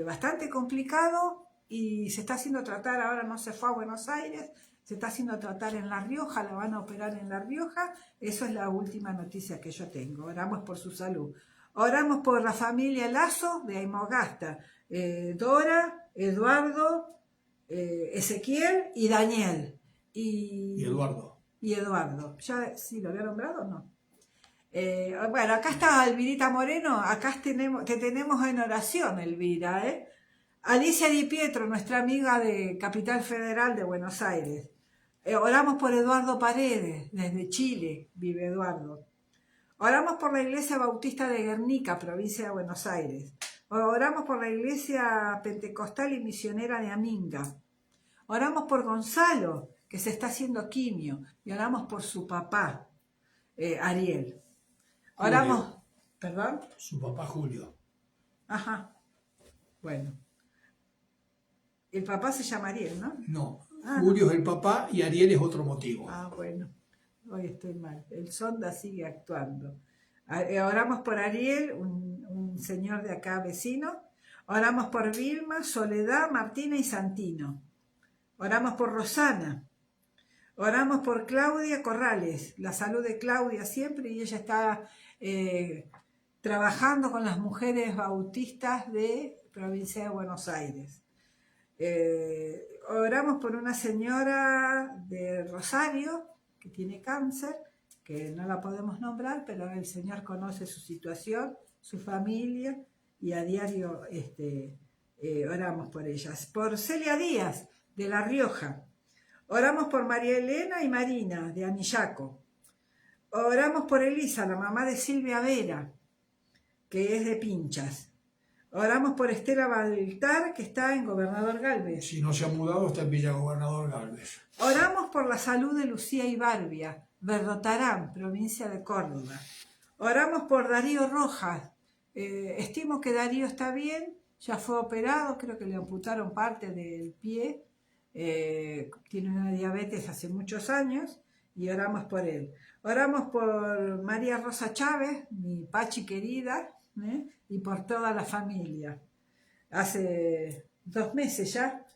[SPEAKER 1] bastante complicado y se está haciendo tratar, ahora no se fue a Buenos Aires, se está haciendo tratar en La Rioja, la van a operar en La Rioja. Eso es la última noticia que yo tengo. Oramos por su salud. Oramos por la familia Lazo de Aymogasta, Dora, Eduardo, Ezequiel y Daniel. Y
[SPEAKER 2] Eduardo.
[SPEAKER 1] Y Eduardo. ¿Ya sí lo había nombrado o no? Bueno, acá está Elvirita Moreno, acá te tenemos en oración, Elvira, ¿eh? Alicia Di Pietro, nuestra amiga de Capital Federal de Buenos Aires. Oramos por Eduardo Paredes, desde Chile, vive Eduardo. Oramos por la Iglesia Bautista de Guernica, provincia de Buenos Aires. Oramos por la Iglesia Pentecostal y Misionera de Aminga. Oramos por Gonzalo, que se está haciendo quimio, y oramos por su papá, Ariel. Oramos,
[SPEAKER 2] Julio.
[SPEAKER 1] ¿Perdón?
[SPEAKER 2] Su papá Julio.
[SPEAKER 1] Ajá, bueno. El papá se llama Ariel, ¿no?
[SPEAKER 2] No, Julio es el papá y Ariel es otro motivo.
[SPEAKER 1] Bueno, hoy estoy mal. El sonda sigue actuando. Oramos por Ariel, un señor de acá vecino. Oramos por Vilma, Soledad, Martina y Santino. Oramos por Rosana. Oramos por Claudia Corrales, la salud de Claudia siempre, y ella está trabajando con las mujeres bautistas de provincia de Buenos Aires. Oramos por una señora de Rosario que tiene cáncer, que no la podemos nombrar, pero el Señor conoce su situación, su familia, y a diario oramos por ellas. Por Celia Díaz, de La Rioja. Oramos por María Elena y Marina, de Anillaco. Oramos por Elisa, la mamá de Silvia Vera, que es de Pinchas. Oramos por Estela Baltar, que está en Gobernador Galvez.
[SPEAKER 2] Si no se ha mudado, está en Villa Gobernador Galvez.
[SPEAKER 1] Oramos por la salud de Lucía Ibarbia, Verdotarán, provincia de Córdoba. Oramos por Darío Rojas. Estimo que Darío está bien, ya fue operado, creo que le amputaron parte del pie. Tiene una diabetes hace muchos años y oramos por él. Oramos por María Rosa Chávez, mi Pachi querida, y por toda la familia. Hace 2 meses ya.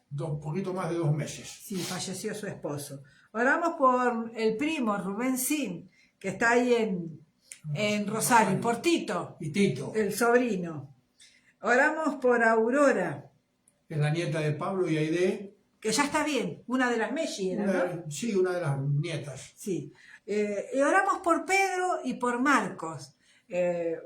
[SPEAKER 2] Poquito más de 2 meses.
[SPEAKER 1] Sí, falleció su esposo. Oramos por el primo Rubén Sim, que está ahí en Rosario, por Tito.
[SPEAKER 2] Y Tito.
[SPEAKER 1] El sobrino. Oramos por Aurora.
[SPEAKER 2] Es la nieta de Pablo y Aide.
[SPEAKER 1] Que ya está bien, una de las Messi era, ¿no?
[SPEAKER 2] Sí, una de las nietas.
[SPEAKER 1] Sí. Y oramos por Pedro y por Marcos,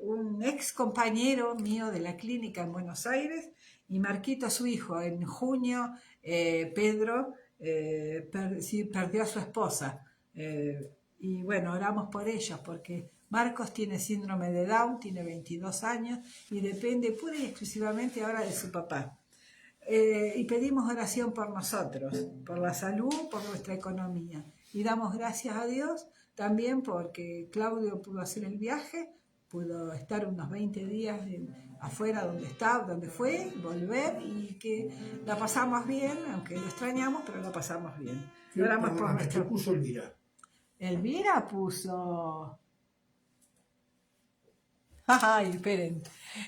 [SPEAKER 1] un ex compañero mío de la clínica en Buenos Aires, y Marquito, su hijo. En junio, Pedro perdió a su esposa. Y bueno, oramos por ellos, porque Marcos tiene síndrome de Down, tiene 22 años, y depende pura y exclusivamente ahora de su papá. Y pedimos oración por nosotros, por la salud, por nuestra economía. Y damos gracias a Dios también porque Claudio pudo hacer el viaje, pudo estar unos 20 días afuera donde fue, volver, y que la pasamos bien, aunque lo extrañamos, pero la pasamos bien. Oramos por nuestro...
[SPEAKER 2] ¿Qué puso Elvira?
[SPEAKER 1] Elvira puso... Ay, esperen.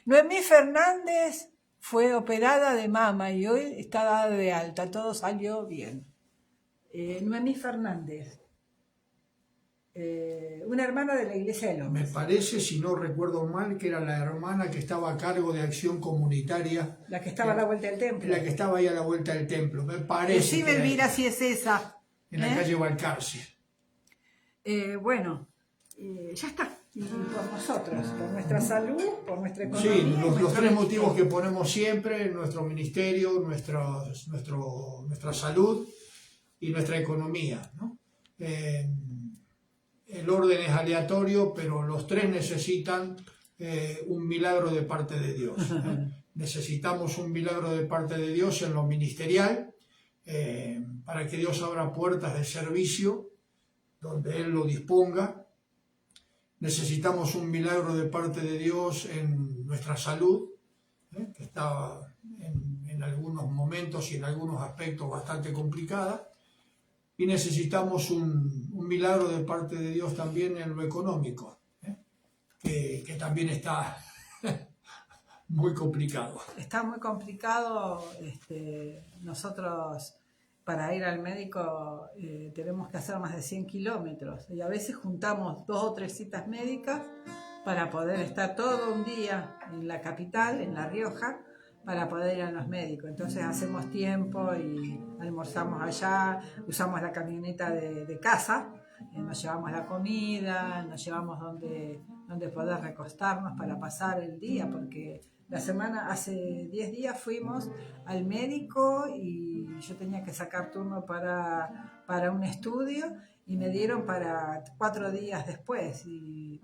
[SPEAKER 1] Noemí Fernández fue operada de mama y hoy está dada de alta, todo salió bien. Noemí Fernández, una hermana de la Iglesia de López.
[SPEAKER 2] Me parece, si no recuerdo mal, que era la hermana que estaba a cargo de acción comunitaria.
[SPEAKER 1] La que estaba a la vuelta del templo.
[SPEAKER 2] La que estaba ahí a la vuelta del templo, me parece.
[SPEAKER 1] Sí, Elvira, sí es esa.
[SPEAKER 2] En la calle Balcarce.
[SPEAKER 1] Bueno, ya está. Y por nosotros, por nuestra salud, por nuestra economía.
[SPEAKER 2] Sí, los 3 motivos que ponemos siempre: nuestro ministerio, nuestra salud y nuestra economía, ¿no? El orden es aleatorio, pero los 3 necesitan un milagro de parte de Dios. necesitamos un milagro de parte de Dios en lo ministerial, para que Dios abra puertas de servicio donde Él lo disponga. Necesitamos un milagro de parte de Dios en nuestra salud, que está en algunos momentos y en algunos aspectos bastante complicada. Y necesitamos un milagro de parte de Dios también en lo económico, que también está muy complicado.
[SPEAKER 1] Está muy complicado. Nosotros para ir al médico tenemos que hacer más de 100 kilómetros y a veces juntamos 2 o 3 citas médicas para poder estar todo un día en la capital, en La Rioja, para poder ir a los médicos. Entonces hacemos tiempo y almorzamos allá, usamos la camioneta de casa, nos llevamos la comida, nos llevamos donde poder recostarnos para pasar el día, porque la semana, hace 10 días fuimos al médico y yo tenía que sacar turno para un estudio y me dieron para 4 días después. Y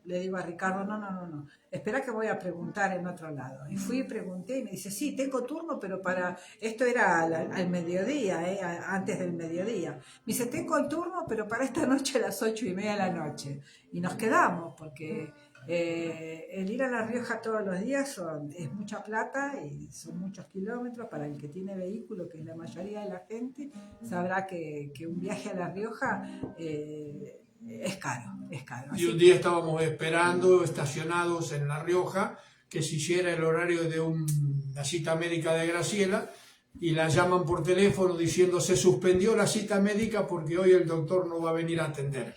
[SPEAKER 1] le digo a Ricardo, no, espera que voy a preguntar en otro lado. Y fui y pregunté y me dice, sí, tengo turno, pero para... Esto era al mediodía, antes del mediodía. Me dice, tengo el turno, pero para esta noche a las 8:30 de la noche. Y nos quedamos, porque el ir a La Rioja todos los días es mucha plata y son muchos kilómetros. Para el que tiene vehículo, que es la mayoría de la gente, sabrá que un viaje a La Rioja... es caro.
[SPEAKER 2] Y un día estábamos esperando, estacionados en La Rioja, que se hiciera el horario de una cita médica de Graciela, y la llaman por teléfono diciendo se suspendió la cita médica porque hoy el doctor no va a venir a atender.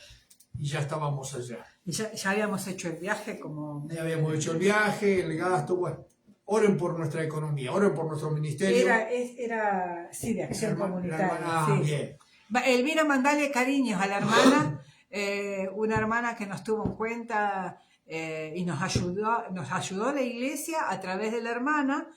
[SPEAKER 2] Y ya estábamos allá.
[SPEAKER 1] Y ya habíamos hecho el viaje como...
[SPEAKER 2] Ya habíamos hecho el viaje, el gasto, bueno. Oren por nuestra economía, oren por nuestro ministerio.
[SPEAKER 1] Era sí, de acción comunitaria.
[SPEAKER 2] Hermana,
[SPEAKER 1] sí.
[SPEAKER 2] Bien.
[SPEAKER 1] Elvira, mandale cariños a la hermana. Una hermana que nos tuvo en cuenta y nos ayudó la iglesia a través de la hermana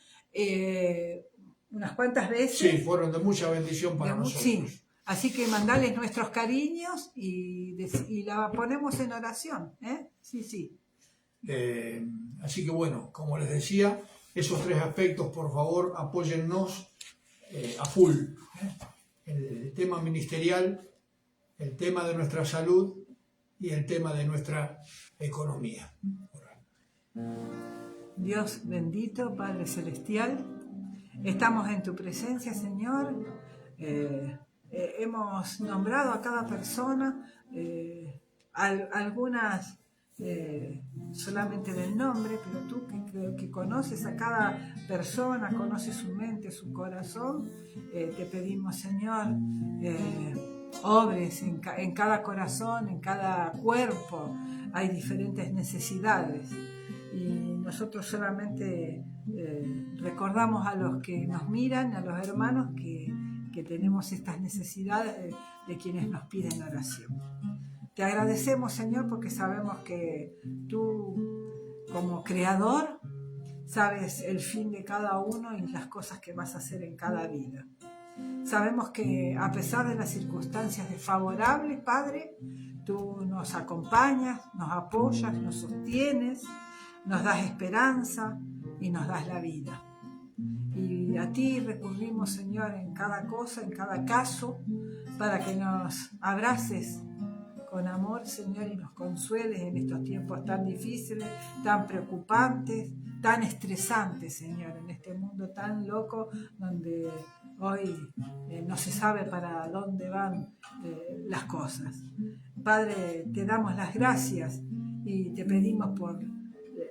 [SPEAKER 1] unas cuantas veces.
[SPEAKER 2] Sí, fueron de mucha bendición para nosotros.
[SPEAKER 1] Sí, así que mandales nuestros cariños y la ponemos en oración. Sí.
[SPEAKER 2] Así que bueno, como les decía, esos 3 aspectos, por favor, apóyennos a full. El tema ministerial, el tema de nuestra salud y el tema de nuestra economía.
[SPEAKER 1] Dios bendito, Padre Celestial, estamos en tu presencia, Señor. Hemos nombrado a cada persona, algunas solamente del nombre, pero tú que conoces a cada persona, conoces su mente, su corazón, te pedimos, Señor, obres en cada corazón, en cada cuerpo. Hay diferentes necesidades y nosotros solamente recordamos a los que nos miran, a los hermanos que tenemos estas necesidades de quienes nos piden oración. Te agradecemos, Señor, porque sabemos que tú, como creador, sabes el fin de cada uno y las cosas que vas a hacer en cada vida. Sabemos que a pesar de las circunstancias desfavorables, Padre, tú nos acompañas, nos apoyas, nos sostienes, nos das esperanza y nos das la vida. Y a ti recurrimos, Señor, en cada cosa, en cada caso, para que nos abraces con amor, Señor, y nos consueles en estos tiempos tan difíciles, tan preocupantes, tan estresantes, Señor, en este mundo tan loco donde hoy no se sabe para dónde van las cosas. Padre, te damos las gracias y te pedimos por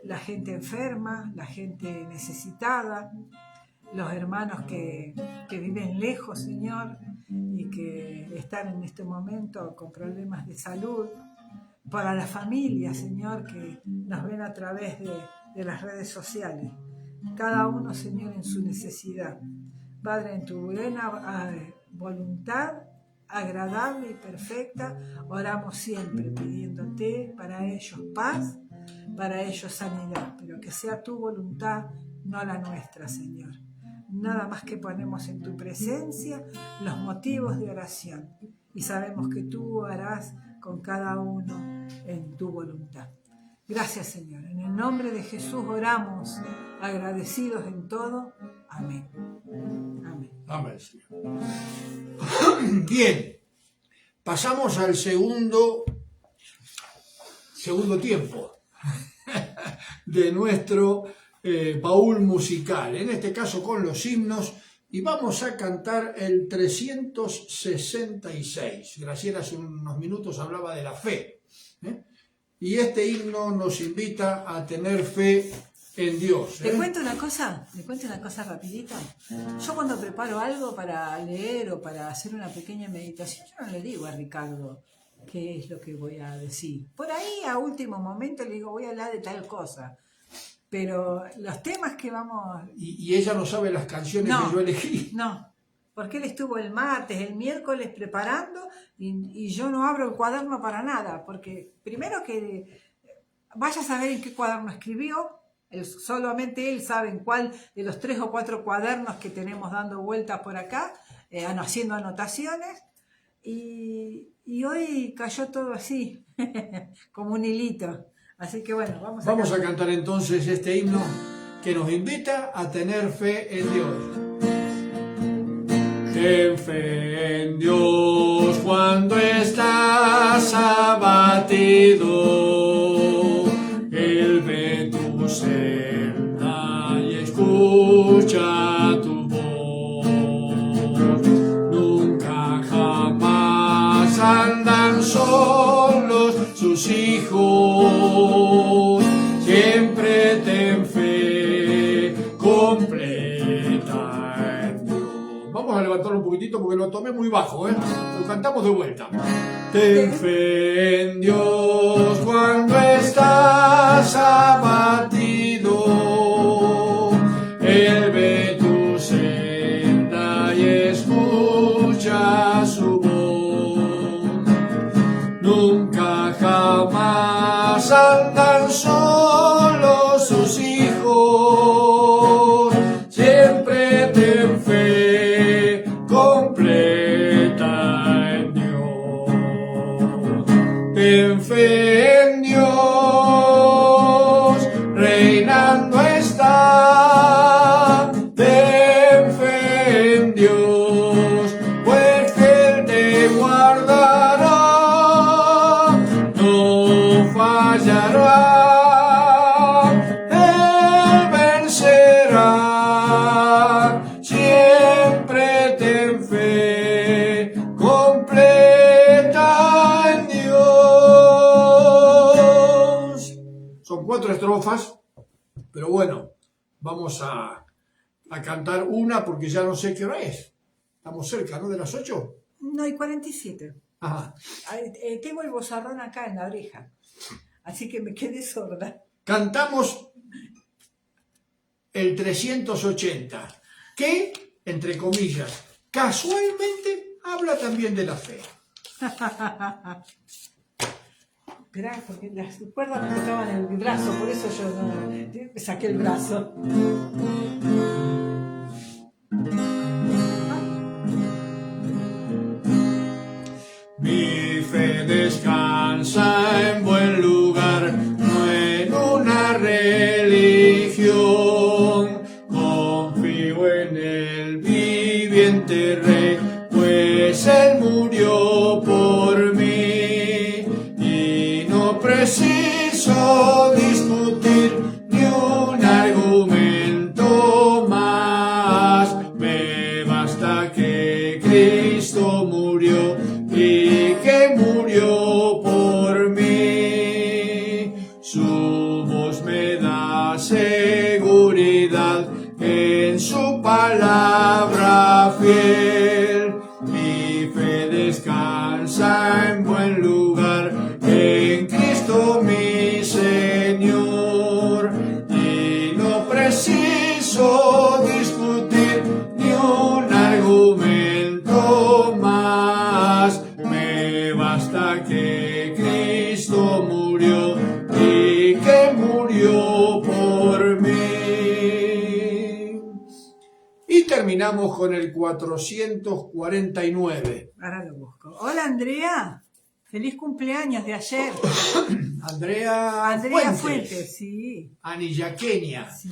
[SPEAKER 1] la gente enferma, la gente necesitada, los hermanos que viven lejos, Señor, y que están en este momento con problemas de salud, para las familias, Señor, que nos ven a través de las redes sociales, cada uno, Señor, en su necesidad. Padre, en tu buena voluntad, agradable y perfecta, oramos siempre pidiéndote para ellos paz, para ellos sanidad, pero que sea tu voluntad, no la nuestra, Señor. Nada más que ponemos en tu presencia los motivos de oración y sabemos que tú harás con cada uno en tu voluntad. Gracias, Señor. En el nombre de Jesús oramos, agradecidos en todo. Amén. Amén.
[SPEAKER 2] Amén, Señor. Bien, pasamos al segundo tiempo de nuestro baúl musical, en este caso con los himnos, y vamos a cantar el 366. Graciela hace unos minutos hablaba de la fe, y este himno nos invita a tener fe en Dios.
[SPEAKER 1] ¿Te cuento una cosa? ¿Te cuento una cosa rapidito? Yo cuando preparo algo para leer o para hacer una pequeña meditación, yo no le digo a Ricardo qué es lo que voy a decir. Por ahí a último momento le digo, voy a hablar de tal cosa. Pero los temas que vamos...
[SPEAKER 2] Y ella no sabe las canciones que yo elegí.
[SPEAKER 1] No, porque él estuvo el martes, el miércoles preparando y yo no abro el cuaderno para nada. Porque primero que vaya a saber en qué cuaderno escribió. Solamente él sabe en cuál de los 3 o 4 cuadernos que tenemos dando vueltas por acá, haciendo anotaciones. Y hoy cayó todo así, como un hilito. Así que bueno, vamos
[SPEAKER 2] a cantar entonces este himno que nos invita a tener fe en Dios. Ten fe en Dios cuando estás abatido. Él ve tu senda y escucha tu voz. Nunca jamás andan solos sus hijos. Siempre ten fe completa en Dios. Vamos a levantarlo un poquitito porque lo tomé muy bajo, Lo cantamos de vuelta. Ten fe en Dios cuando estás abatido. Él ve tu senda y escucha su voz. Nunca jamás andan solos sus hijos. Siempre ten fe completa en Dios. Ten fe en Dios, reinando está. Ten fe en Dios, pues Él te guardará, no fallará. Él vencerá. Siempre ten fe completa en Dios. Son 4 estrofas, pero bueno, vamos a cantar una porque ya no sé qué hora es. Estamos cerca, ¿no? De las 8.
[SPEAKER 1] No, hay 47.
[SPEAKER 2] Ajá.
[SPEAKER 1] Tengo el bozarrón acá en la oreja, así que me quedé sorda.
[SPEAKER 2] Cantamos el 380, que, entre comillas, casualmente habla también de la fe.
[SPEAKER 1] Esperá, porque las cuerdas me tocaban el brazo, por eso yo no saqué el brazo.
[SPEAKER 2] Mi fe descansa en buen lugar, no en una religión. Confío en el viviente Rey, pues Él murió por mí. Y no preciso discutir ni un argumento más. Me basta que Cristo murió y que murió por mí. Su voz me da seguridad en su palabra fiel. Mi fe descansa en buen lugar en Cristo mi Señor. Y no preciso discutir ni un argumento más. Me basta que Cristo murió y que murió por mí. Y terminamos con el 449.
[SPEAKER 1] Ahora lo busco. Hola Andrea, feliz cumpleaños de ayer.
[SPEAKER 2] Andrea
[SPEAKER 1] Andrea
[SPEAKER 2] Fuentes.
[SPEAKER 1] Fuentes, sí.
[SPEAKER 2] Anillaqueña.
[SPEAKER 1] Sí.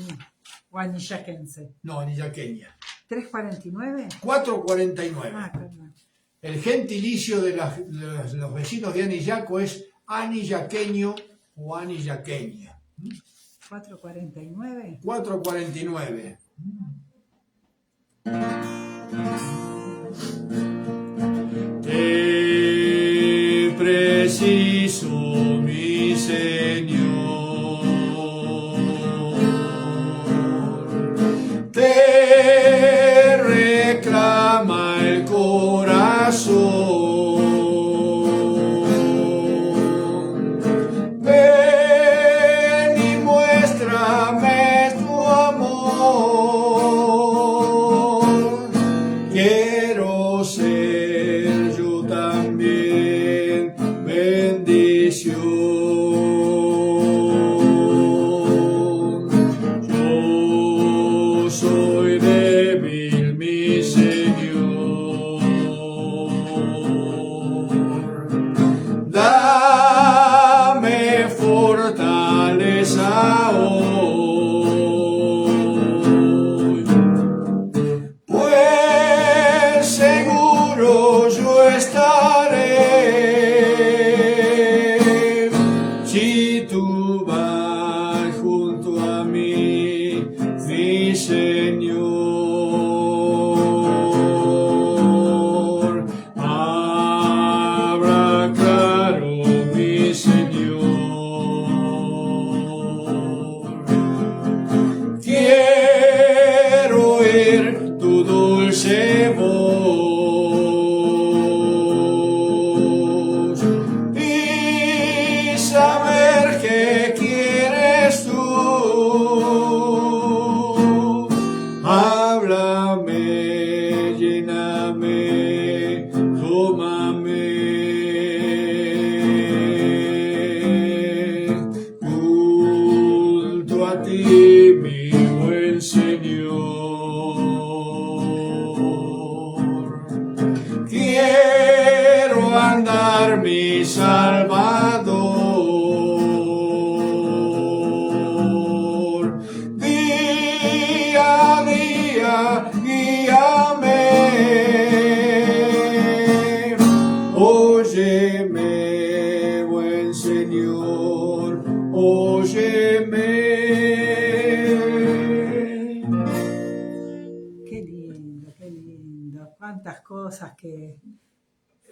[SPEAKER 1] O anillaquense.
[SPEAKER 2] No, anillaqueña.
[SPEAKER 1] 349.
[SPEAKER 2] 449.
[SPEAKER 1] Ah, perdón.
[SPEAKER 2] El gentilicio de los vecinos de Anillaco es anillaqueño o anillaqueña.
[SPEAKER 1] 449.
[SPEAKER 2] 449. Te preciso, mi Señor. Te reclama el corazón. Ven y muéstrame tu amor. Quiero ser yo también bendición. Yo soy débil, mi Señor. Dame fortaleza hoy, pues seguro yo estaré si tú vas junto a mí, mi Señor. Abra claro, mi Señor. Quiero oír tu dulce voz y saber que quieres tú. Háblame, lléname, tómame. Junto a ti, mi buen Señor. Quiero andar, mi Salvador. Día a día, guíame. Óyeme, buen Señor, óyeme.
[SPEAKER 1] Qué lindo, qué lindo. Cuántas cosas que...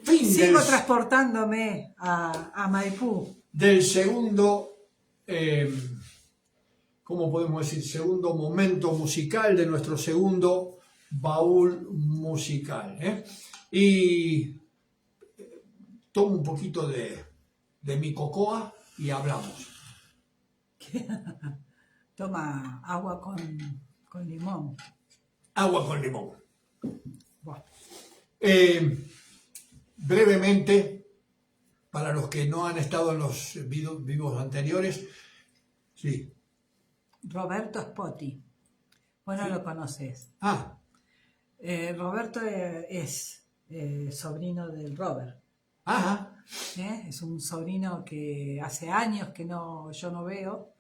[SPEAKER 2] Fin
[SPEAKER 1] Sigo transportándome a Maipú.
[SPEAKER 2] del segundo, ¿cómo podemos decir? Segundo momento musical de nuestro segundo baúl musical. Y tomo un poquito de mi cocoa y hablamos.
[SPEAKER 1] Toma agua con limón.
[SPEAKER 2] Agua con limón.
[SPEAKER 1] Buah.
[SPEAKER 2] Brevemente, para los que no han estado en los vivos anteriores, sí.
[SPEAKER 1] Roberto Spotti. Bueno,
[SPEAKER 2] Sí.
[SPEAKER 1] lo conoces.
[SPEAKER 2] Ah,
[SPEAKER 1] Roberto es sobrino del Robert.
[SPEAKER 2] ajá.
[SPEAKER 1] Es un sobrino que hace años que yo no veo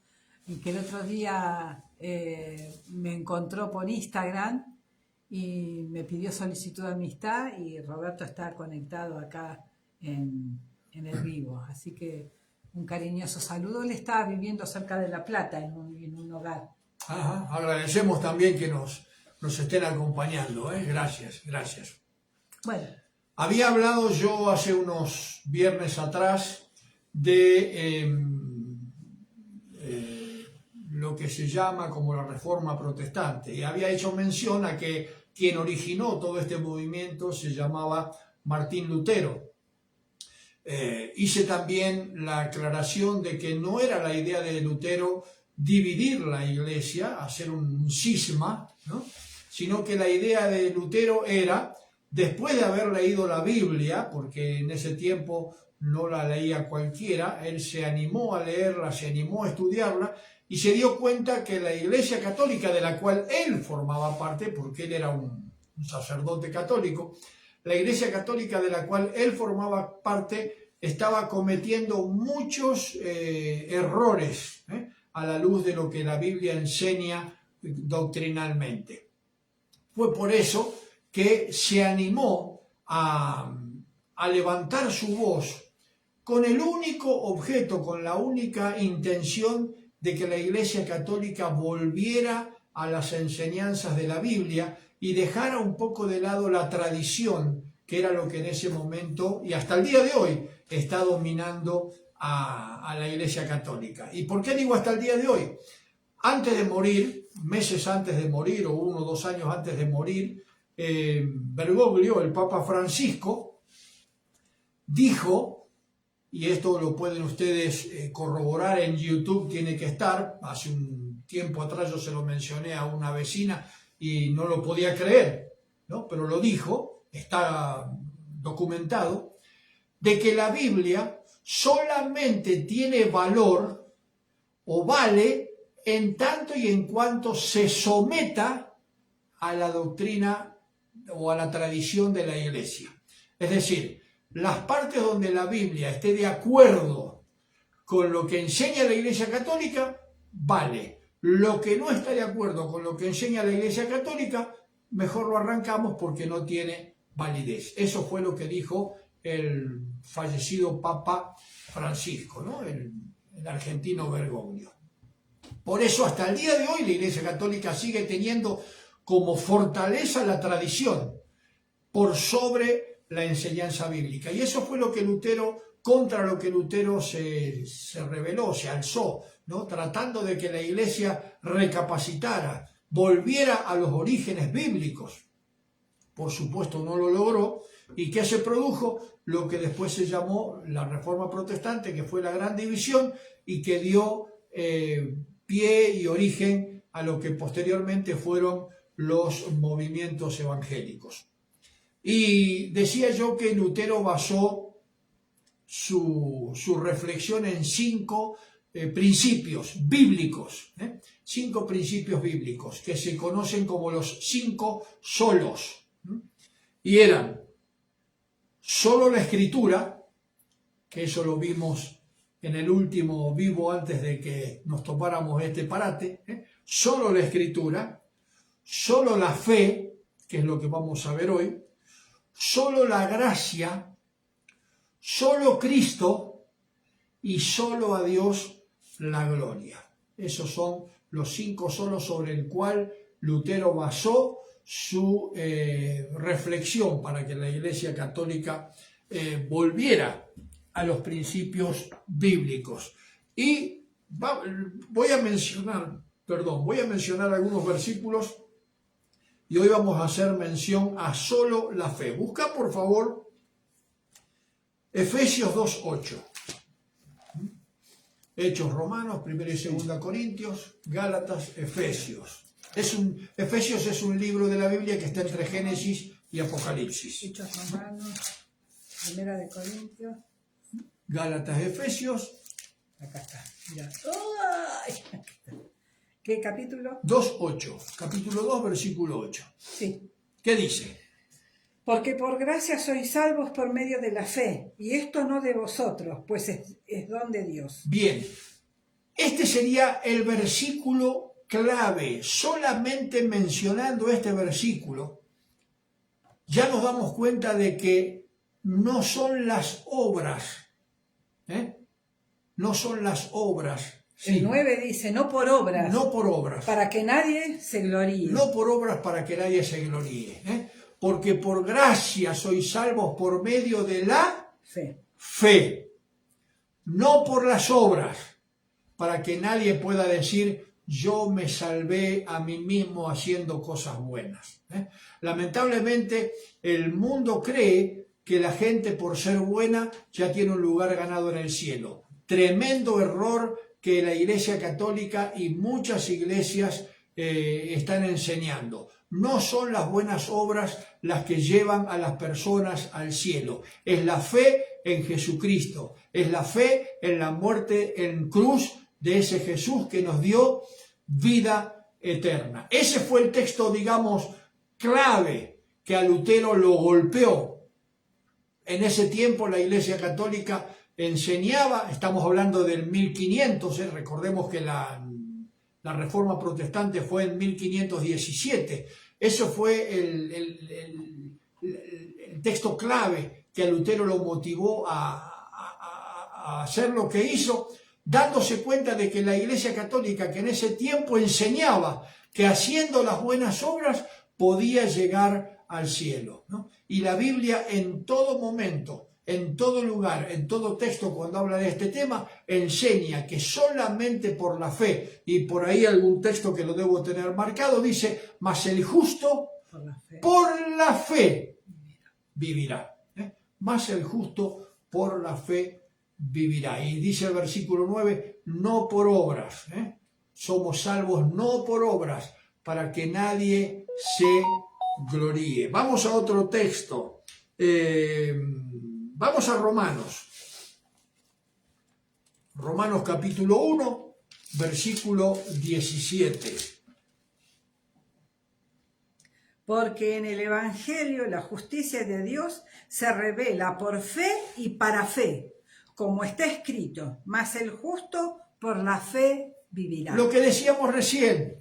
[SPEAKER 1] y que el otro día me encontró por Instagram y me pidió solicitud de amistad y Roberto está conectado acá en el vivo. Así que un cariñoso saludo. Él está viviendo cerca de La Plata en un hogar.
[SPEAKER 2] Ajá. Agradecemos también que nos estén acompañando. Gracias, gracias.
[SPEAKER 1] Bueno,
[SPEAKER 2] Había hablado yo hace unos viernes atrás de lo que se llama como la Reforma Protestante y había hecho mención a que quien originó todo este movimiento se llamaba Martín Lutero. Hice también la aclaración de que no era la idea de Lutero dividir la iglesia, hacer un cisma, ¿no? Sino que la idea de Lutero era, después de haber leído la Biblia, porque en ese tiempo no la leía cualquiera, él se animó a leerla, se animó a estudiarla y se dio cuenta que la Iglesia Católica, de la cual él formaba parte, porque él era un sacerdote católico, la Iglesia Católica de la cual él formaba parte estaba cometiendo muchos errores a la luz de lo que la Biblia enseña doctrinalmente. Fue por eso que se animó a levantar su voz con el único objeto, con la única intención de que la Iglesia Católica volviera a las enseñanzas de la Biblia y dejara un poco de lado la tradición, que era lo que en ese momento y hasta el día de hoy está dominando a la Iglesia Católica. ¿Y por qué digo hasta el día de hoy? Antes de morir, meses antes de morir o 1 o 2 años antes de morir, Bergoglio, el Papa Francisco, dijo, y esto lo pueden ustedes corroborar en YouTube, tiene que estar, hace un tiempo atrás yo se lo mencioné a una vecina y no lo podía creer, ¿no? Pero lo dijo, está documentado, de que la Biblia solamente tiene valor o vale en tanto y en cuanto se someta a la doctrina o a la tradición de la Iglesia. Es decir, las partes donde la Biblia esté de acuerdo con lo que enseña la Iglesia Católica, vale. Lo que no está de acuerdo con lo que enseña la Iglesia Católica, mejor lo arrancamos porque no tiene validez. Eso fue lo que dijo el fallecido Papa Francisco, ¿no? el argentino Bergoglio. Por eso hasta el día de hoy la Iglesia Católica sigue teniendo como fortaleza la tradición por sobre la enseñanza bíblica. Y eso fue lo que Lutero, contra lo que Lutero se rebeló, se alzó, ¿no? Tratando de que la Iglesia recapacitara, volviera a los orígenes bíblicos. Por supuesto no lo logró. ¿Y qué se produjo? Lo que después se llamó la Reforma Protestante, que fue la gran división y que dio pie y origen a lo que posteriormente fueron los movimientos evangélicos. Y decía yo que Lutero basó su reflexión en 5 principios bíblicos, 5 principios bíblicos que se conocen como los 5 solos. Y eran solo la Escritura, que eso lo vimos en el último vivo antes de que nos topáramos este parate, solo la Escritura, solo la fe, que es lo que vamos a ver hoy, solo la gracia, solo Cristo y solo a Dios la gloria. Esos son los 5 solos sobre el cual Lutero basó su reflexión para que la Iglesia Católica volviera a los principios bíblicos. Y voy a mencionar algunos versículos y hoy vamos a hacer mención a solo la fe. Busca por favor Efesios 2:8. Hechos Romanos, 1 y 2 Corintios, Gálatas, Efesios. Efesios es un libro de la Biblia que está entre Génesis y Apocalipsis.
[SPEAKER 1] Hechos Romanos, 1 de Corintios.
[SPEAKER 2] Gálatas, Efesios.
[SPEAKER 1] Acá está, mira. ¡Ay! ¿Qué capítulo?
[SPEAKER 2] 2:8, capítulo 2, versículo 8.
[SPEAKER 1] Sí.
[SPEAKER 2] ¿Qué dice?
[SPEAKER 1] Porque por gracia sois salvos por medio de la fe, y esto no de vosotros, pues es don de Dios.
[SPEAKER 2] Bien, este sería el versículo clave. Solamente mencionando este versículo, ya nos damos cuenta de que no son las obras, no son las obras.
[SPEAKER 1] Sí. El 9 dice, no por obras.
[SPEAKER 2] No por obras.
[SPEAKER 1] Para que nadie se gloríe.
[SPEAKER 2] No por obras para que nadie se gloríe. Porque por gracia sois salvos por medio de la fe. No por las obras, para que nadie pueda decir, yo me salvé a mí mismo haciendo cosas buenas. Lamentablemente, el mundo cree que la gente por ser buena ya tiene un lugar ganado en el cielo. Tremendo error que la Iglesia Católica y muchas iglesias están enseñando. No son las buenas obras las que llevan a las personas al cielo. Es la fe en Jesucristo. Es la fe en la muerte en cruz de ese Jesús que nos dio vida eterna. Ese fue el texto, digamos, clave que a Lutero lo golpeó. En ese tiempo la Iglesia Católica enseñaba, estamos hablando del 1500, recordemos que la Reforma Protestante fue en 1517. Eso fue el texto clave que a Lutero lo motivó a hacer lo que hizo, dándose cuenta de que la Iglesia Católica, que en ese tiempo enseñaba que haciendo las buenas obras podía llegar al cielo, ¿no? Y la Biblia en todo momento, en todo lugar, en todo texto, cuando habla de este tema, enseña que solamente por la fe, y por ahí algún texto que lo debo tener marcado, dice, mas el justo por la fe vivirá. Mas el justo por la fe vivirá. Y dice el versículo 9, no por obras. Somos salvos no por obras, para que nadie se gloríe. Vamos a otro texto. Vamos a Romanos. Romanos capítulo 1, versículo 17.
[SPEAKER 1] Porque en el Evangelio la justicia de Dios se revela por fe y para fe, como está escrito, mas el justo por la fe vivirá.
[SPEAKER 2] Lo que decíamos recién,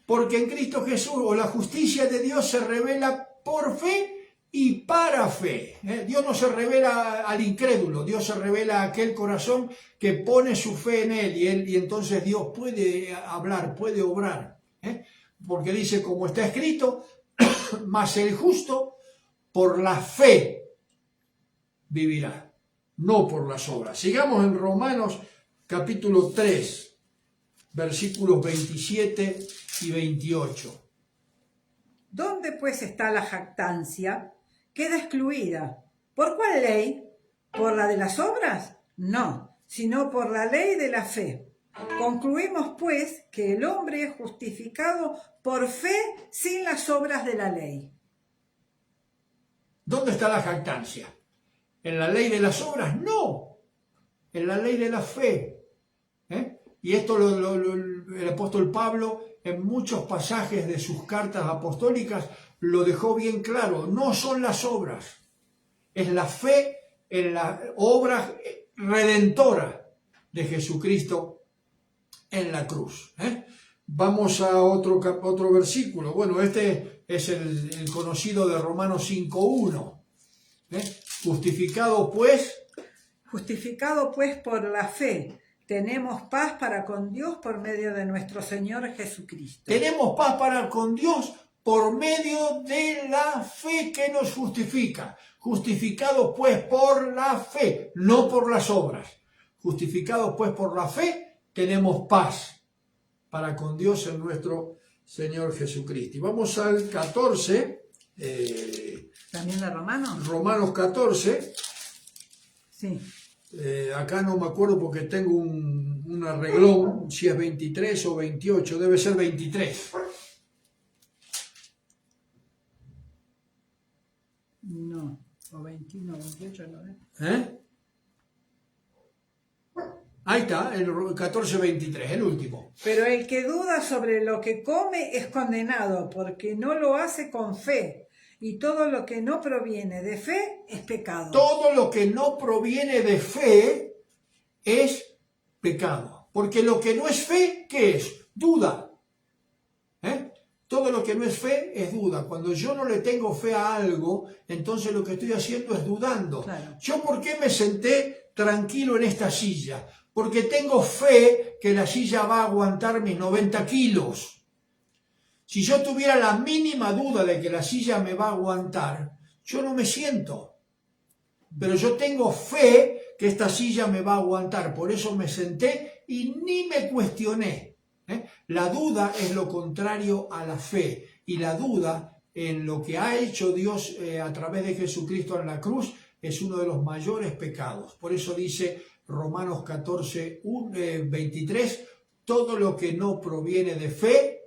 [SPEAKER 2] porque en Cristo Jesús, o la justicia de Dios se revela por fe y para fe. Dios no se revela al incrédulo, Dios se revela a aquel corazón que pone su fe en Él, y entonces Dios puede hablar, puede obrar. Porque dice, como está escrito, mas el justo por la fe vivirá, no por las obras. Sigamos en Romanos capítulo 3, versículos 27 y 28.
[SPEAKER 1] ¿Dónde pues está la jactancia? Queda excluida. ¿Por cuál ley? ¿Por la de las obras? No, sino por la ley de la fe. Concluimos pues que el hombre es justificado por fe sin las obras de la ley.
[SPEAKER 2] ¿Dónde está la jactancia? ¿En la ley de las obras? No, en la ley de la fe. Y esto el apóstol Pablo en muchos pasajes de sus cartas apostólicas lo dejó bien claro. No son las obras, es la fe en la obra redentora de Jesucristo en la cruz. Vamos a otro versículo. Bueno, este es el conocido de Romanos 5.1. Justificado pues por la fe, tenemos paz para con Dios por medio de nuestro Señor Jesucristo. Tenemos paz para con Dios por medio de la fe que nos justifica. Justificados pues por la fe, no por las obras. Justificados pues por la fe, tenemos paz para con Dios en nuestro Señor Jesucristo. Y vamos al 14.
[SPEAKER 1] ¿También de Romanos?
[SPEAKER 2] Romanos 14.
[SPEAKER 1] Sí.
[SPEAKER 2] Acá no me acuerdo porque tengo un arreglón, si es 23 o 28, debe ser 23.
[SPEAKER 1] No, o 21, 28, no es.
[SPEAKER 2] Ahí está, el 14:23, el último.
[SPEAKER 1] Pero el que duda sobre lo que come es condenado, porque no lo hace con fe. Y todo lo que no proviene de fe es pecado.
[SPEAKER 2] Todo lo que no proviene de fe es pecado. Porque lo que no es fe, ¿qué es? Duda. Todo lo que no es fe es duda. Cuando yo no le tengo fe a algo, entonces lo que estoy haciendo es dudando.
[SPEAKER 1] Claro.
[SPEAKER 2] ¿Yo por qué me senté tranquilo en esta silla? Porque tengo fe que la silla va a aguantar mis 90 kilos. Si yo tuviera la mínima duda de que la silla me va a aguantar, yo no me siento. Pero yo tengo fe que esta silla me va a aguantar. Por eso me senté y ni me cuestioné. La duda es lo contrario a la fe. Y la duda en lo que ha hecho Dios a través de Jesucristo en la cruz es uno de los mayores pecados. Por eso dice Romanos 14:23, todo lo que no proviene de fe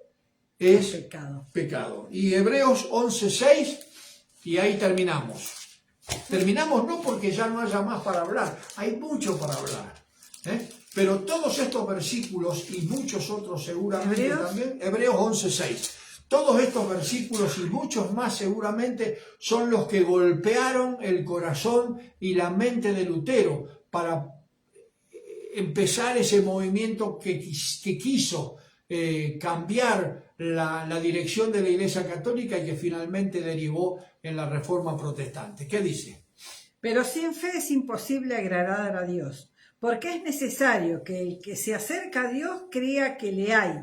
[SPEAKER 2] es pecado. Y Hebreos 11:6, y ahí terminamos. Terminamos no porque ya no haya más para hablar, hay mucho para hablar. Pero todos estos versículos y muchos otros seguramente también, Hebreos 11:6. Todos estos versículos y muchos más seguramente son los que golpearon el corazón y la mente de Lutero para empezar ese movimiento que quiso cambiar la dirección de la Iglesia Católica y que finalmente derivó en la Reforma Protestante. ¿Qué dice?
[SPEAKER 1] Pero sin fe es imposible agradar a Dios, porque es necesario que el que se acerca a Dios crea que le hay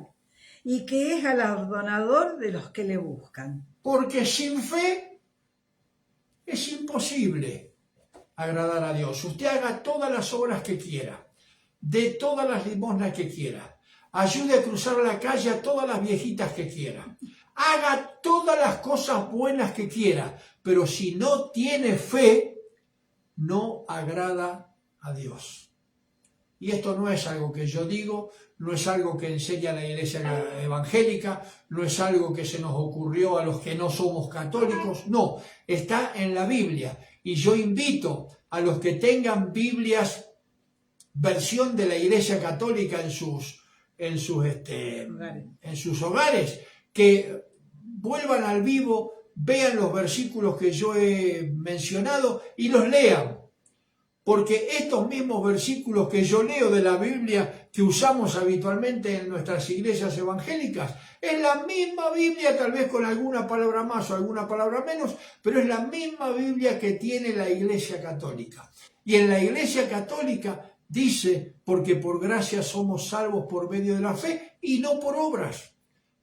[SPEAKER 1] y que es galardonador de los que le buscan.
[SPEAKER 2] Porque sin fe es imposible agradar a Dios. Usted haga todas las obras que quiera, dé todas las limosnas que quiera, ayude a cruzar la calle a todas las viejitas que quiera, haga todas las cosas buenas que quiera, pero si no tiene fe, no agrada a Dios. Y esto no es algo que yo digo, no es algo que enseña la Iglesia evangélica, no es algo que se nos ocurrió a los que no somos católicos, no, está en la Biblia. Y yo invito a los que tengan Biblias, versión de la Iglesia Católica en sus hogares, que vuelvan al vivo, vean los versículos que yo he mencionado y los lean. Porque estos mismos versículos que yo leo de la Biblia que usamos habitualmente en nuestras iglesias evangélicas, es la misma Biblia, tal vez con alguna palabra más o alguna palabra menos, pero es la misma Biblia que tiene la Iglesia Católica. Y en la Iglesia Católica dice, porque por gracia somos salvos por medio de la fe y no por obras,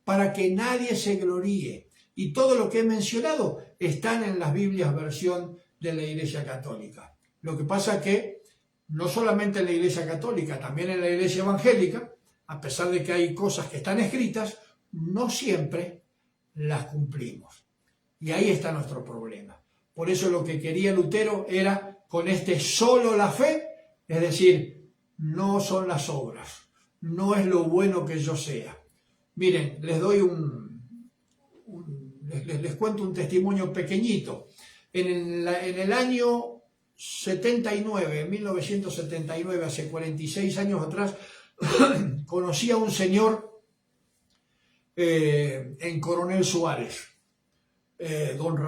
[SPEAKER 2] para que nadie se gloríe. Y todo lo que he mencionado están en las Biblias versión de la Iglesia Católica. Lo que pasa es que no solamente en la Iglesia Católica, también en la Iglesia Evangélica, a pesar de que hay cosas que están escritas, no siempre las cumplimos. Y ahí está nuestro problema. Por eso lo que quería Lutero era con solo la fe, es decir, no son las obras, no es lo bueno que yo sea. Miren, les doy les cuento un testimonio pequeñito. En el año 79, en 1979, hace 46 años atrás, conocí a un señor en Coronel Suárez, don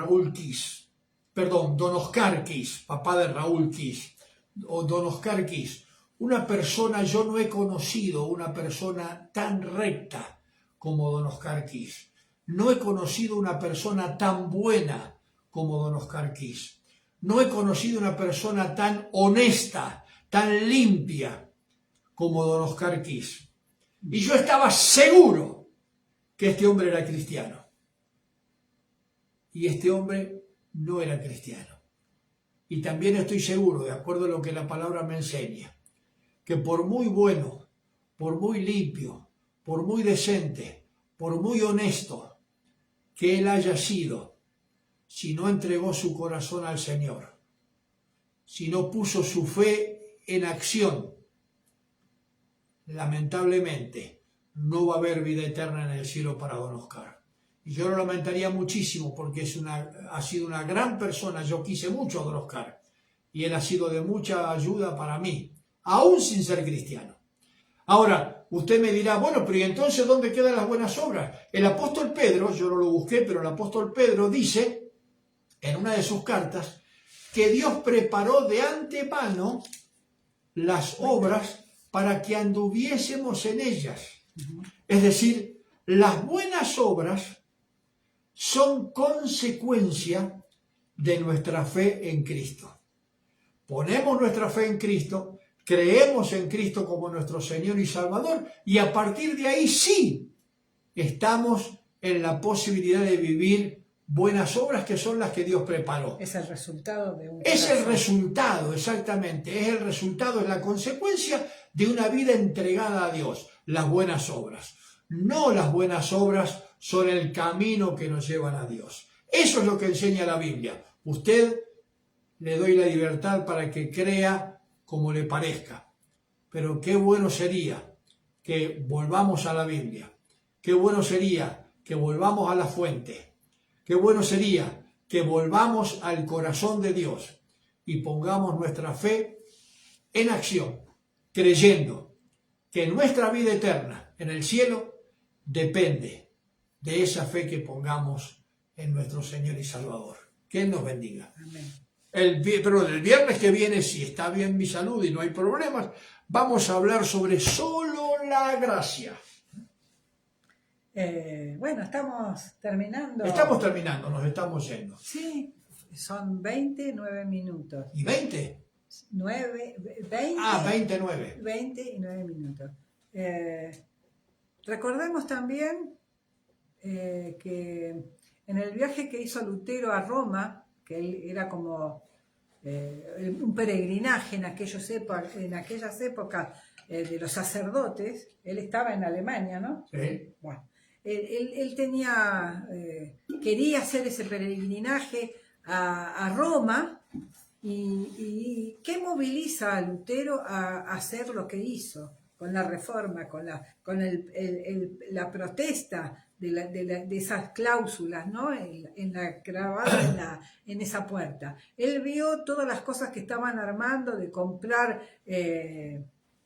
[SPEAKER 2] Oscar Kiss, papá de Raúl Kiss, o don Oscar Kiss, una persona, yo no he conocido una persona tan recta como don Oscar Kiss, no he conocido una persona tan buena como don Oscar Kiss. No he conocido una persona tan honesta, tan limpia como don Oscar Kiss. Y yo estaba seguro que este hombre era cristiano. Y este hombre no era cristiano. Y también estoy seguro, de acuerdo a lo que la palabra me enseña, que por muy bueno, por muy limpio, por muy decente, por muy honesto que él haya sido, si no entregó su corazón al Señor, si no puso su fe en acción, lamentablemente no va a haber vida eterna en el cielo para don Oscar. Y yo lo lamentaría muchísimo porque ha sido una gran persona, yo quise mucho a don Oscar, y él ha sido de mucha ayuda para mí, aún sin ser cristiano. Ahora, usted me dirá, bueno, pero ¿y entonces dónde quedan las buenas obras? El apóstol Pedro, yo no lo busqué, pero el apóstol Pedro dice en una de sus cartas, que Dios preparó de antemano las obras para que anduviésemos en ellas. Es decir, las buenas obras son consecuencia de nuestra fe en Cristo. Ponemos nuestra fe en Cristo, creemos en Cristo como nuestro Señor y Salvador, y a partir de ahí sí estamos en la posibilidad de vivir buenas obras, que son las que Dios preparó.
[SPEAKER 1] Es el resultado de un
[SPEAKER 2] Es el resultado, exactamente. Es el resultado, es la consecuencia de una vida entregada a Dios. Las buenas obras. No las buenas obras son el camino que nos llevan a Dios. Eso es lo que enseña la Biblia. Usted le doy la libertad para que crea como le parezca. Pero qué bueno sería que volvamos a la Biblia. Qué bueno sería que volvamos a la fuente. Qué bueno sería que volvamos al corazón de Dios y pongamos nuestra fe en acción, creyendo que nuestra vida eterna en el cielo depende de esa fe que pongamos en nuestro Señor y Salvador. Que Él nos bendiga.
[SPEAKER 1] Amén.
[SPEAKER 2] Pero el viernes que viene, si está bien mi salud y no hay problemas, vamos a hablar sobre solo la gracia.
[SPEAKER 1] Bueno, estamos terminando.
[SPEAKER 2] Estamos terminando, nos estamos yendo.
[SPEAKER 1] Sí, son 29 minutos.
[SPEAKER 2] ¿Y 20?
[SPEAKER 1] 20.
[SPEAKER 2] 29.
[SPEAKER 1] 29 minutos. Recordemos también que en el viaje que hizo Lutero a Roma, que él era como un peregrinaje en aquellas épocas de los sacerdotes, él estaba en Alemania, ¿no?
[SPEAKER 2] Sí.
[SPEAKER 1] Bueno, él quería hacer ese peregrinaje a Roma. ¿Y qué moviliza a Lutero a hacer lo que hizo con la reforma, con la protesta de esas cláusulas, ¿no? Grabadas en esa puerta? Él vio todas las cosas que estaban armando de comprar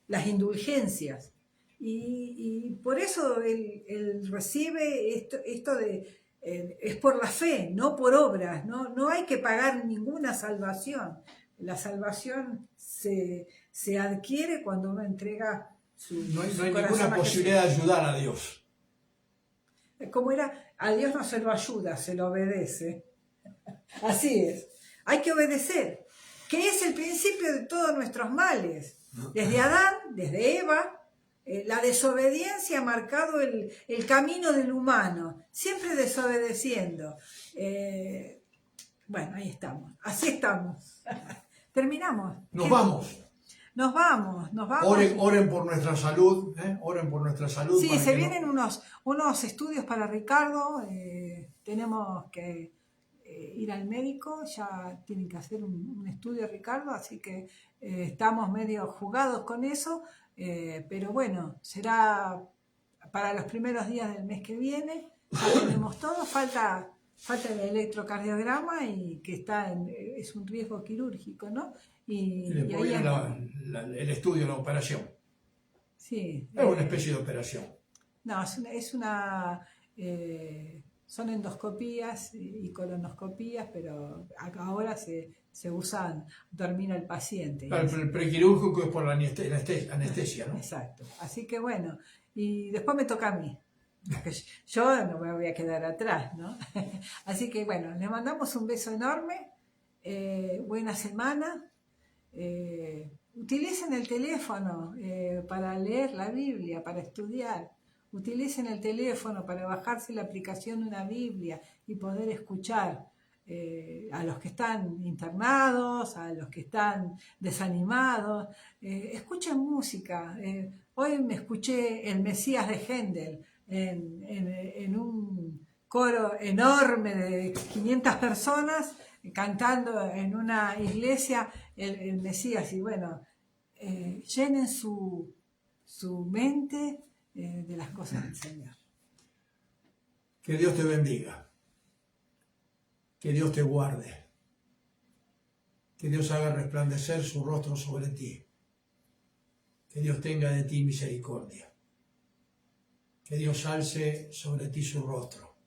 [SPEAKER 1] las indulgencias y por eso él recibe esto de... es por la fe, no por obras, no hay que pagar ninguna salvación. La salvación se adquiere cuando uno entrega
[SPEAKER 2] No hay
[SPEAKER 1] su
[SPEAKER 2] ninguna posibilidad de ayudar a Dios.
[SPEAKER 1] Como era, a Dios no se lo ayuda, se lo obedece. Así es. Hay que obedecer, que es el principio de todos nuestros males. Desde Adán, desde Eva, la desobediencia ha marcado el camino del humano, siempre desobedeciendo. Bueno, ahí estamos, así estamos. Terminamos.
[SPEAKER 2] Nos vamos.
[SPEAKER 1] Nos vamos.
[SPEAKER 2] Oren por nuestra salud, oren por nuestra salud.
[SPEAKER 1] Sí, se vienen unos estudios para Ricardo, tenemos que ir al médico, ya tienen que hacer un estudio Ricardo, así que estamos medio jugados con eso. Pero bueno, será para los primeros días del mes que viene, ya tenemos todo, falta el electrocardiograma y que es un riesgo quirúrgico, ¿no?
[SPEAKER 2] Y después viene el estudio, la operación.
[SPEAKER 1] Sí.
[SPEAKER 2] Es una especie de operación.
[SPEAKER 1] No, son endoscopías y colonoscopías, pero ahora se usan, dormir al paciente.
[SPEAKER 2] Claro, pero el prequirúrgico es por la anestesia, ¿no?
[SPEAKER 1] Exacto. Así que bueno, y después me toca a mí. Yo no me voy a quedar atrás, ¿no? Así que bueno, les mandamos un beso enorme, buena semana. Utilicen el teléfono para leer la Biblia, para estudiar. Utilicen el teléfono para bajarse la aplicación de una Biblia y poder escuchar a los que están internados, a los que están desanimados. Escuchen música. Hoy me escuché el Mesías de Händel en un coro enorme de 500 personas cantando en una iglesia el Mesías. Y bueno, llenen su mente de las cosas del Señor.
[SPEAKER 2] Que Dios te bendiga. Que Dios te guarde. Que Dios haga resplandecer su rostro sobre ti. Que Dios tenga de ti misericordia. Que Dios alce sobre ti su rostro.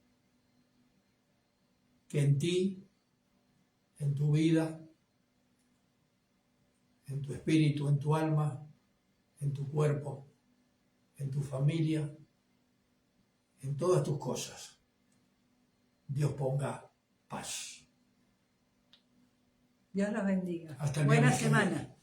[SPEAKER 2] Que en ti, en tu vida, en tu espíritu, en tu alma, en tu cuerpo, en tu familia, en todas tus cosas, Dios ponga paz.
[SPEAKER 1] Dios los bendiga.
[SPEAKER 2] Hasta el
[SPEAKER 1] Buena
[SPEAKER 2] viernes que viene.
[SPEAKER 1] semana.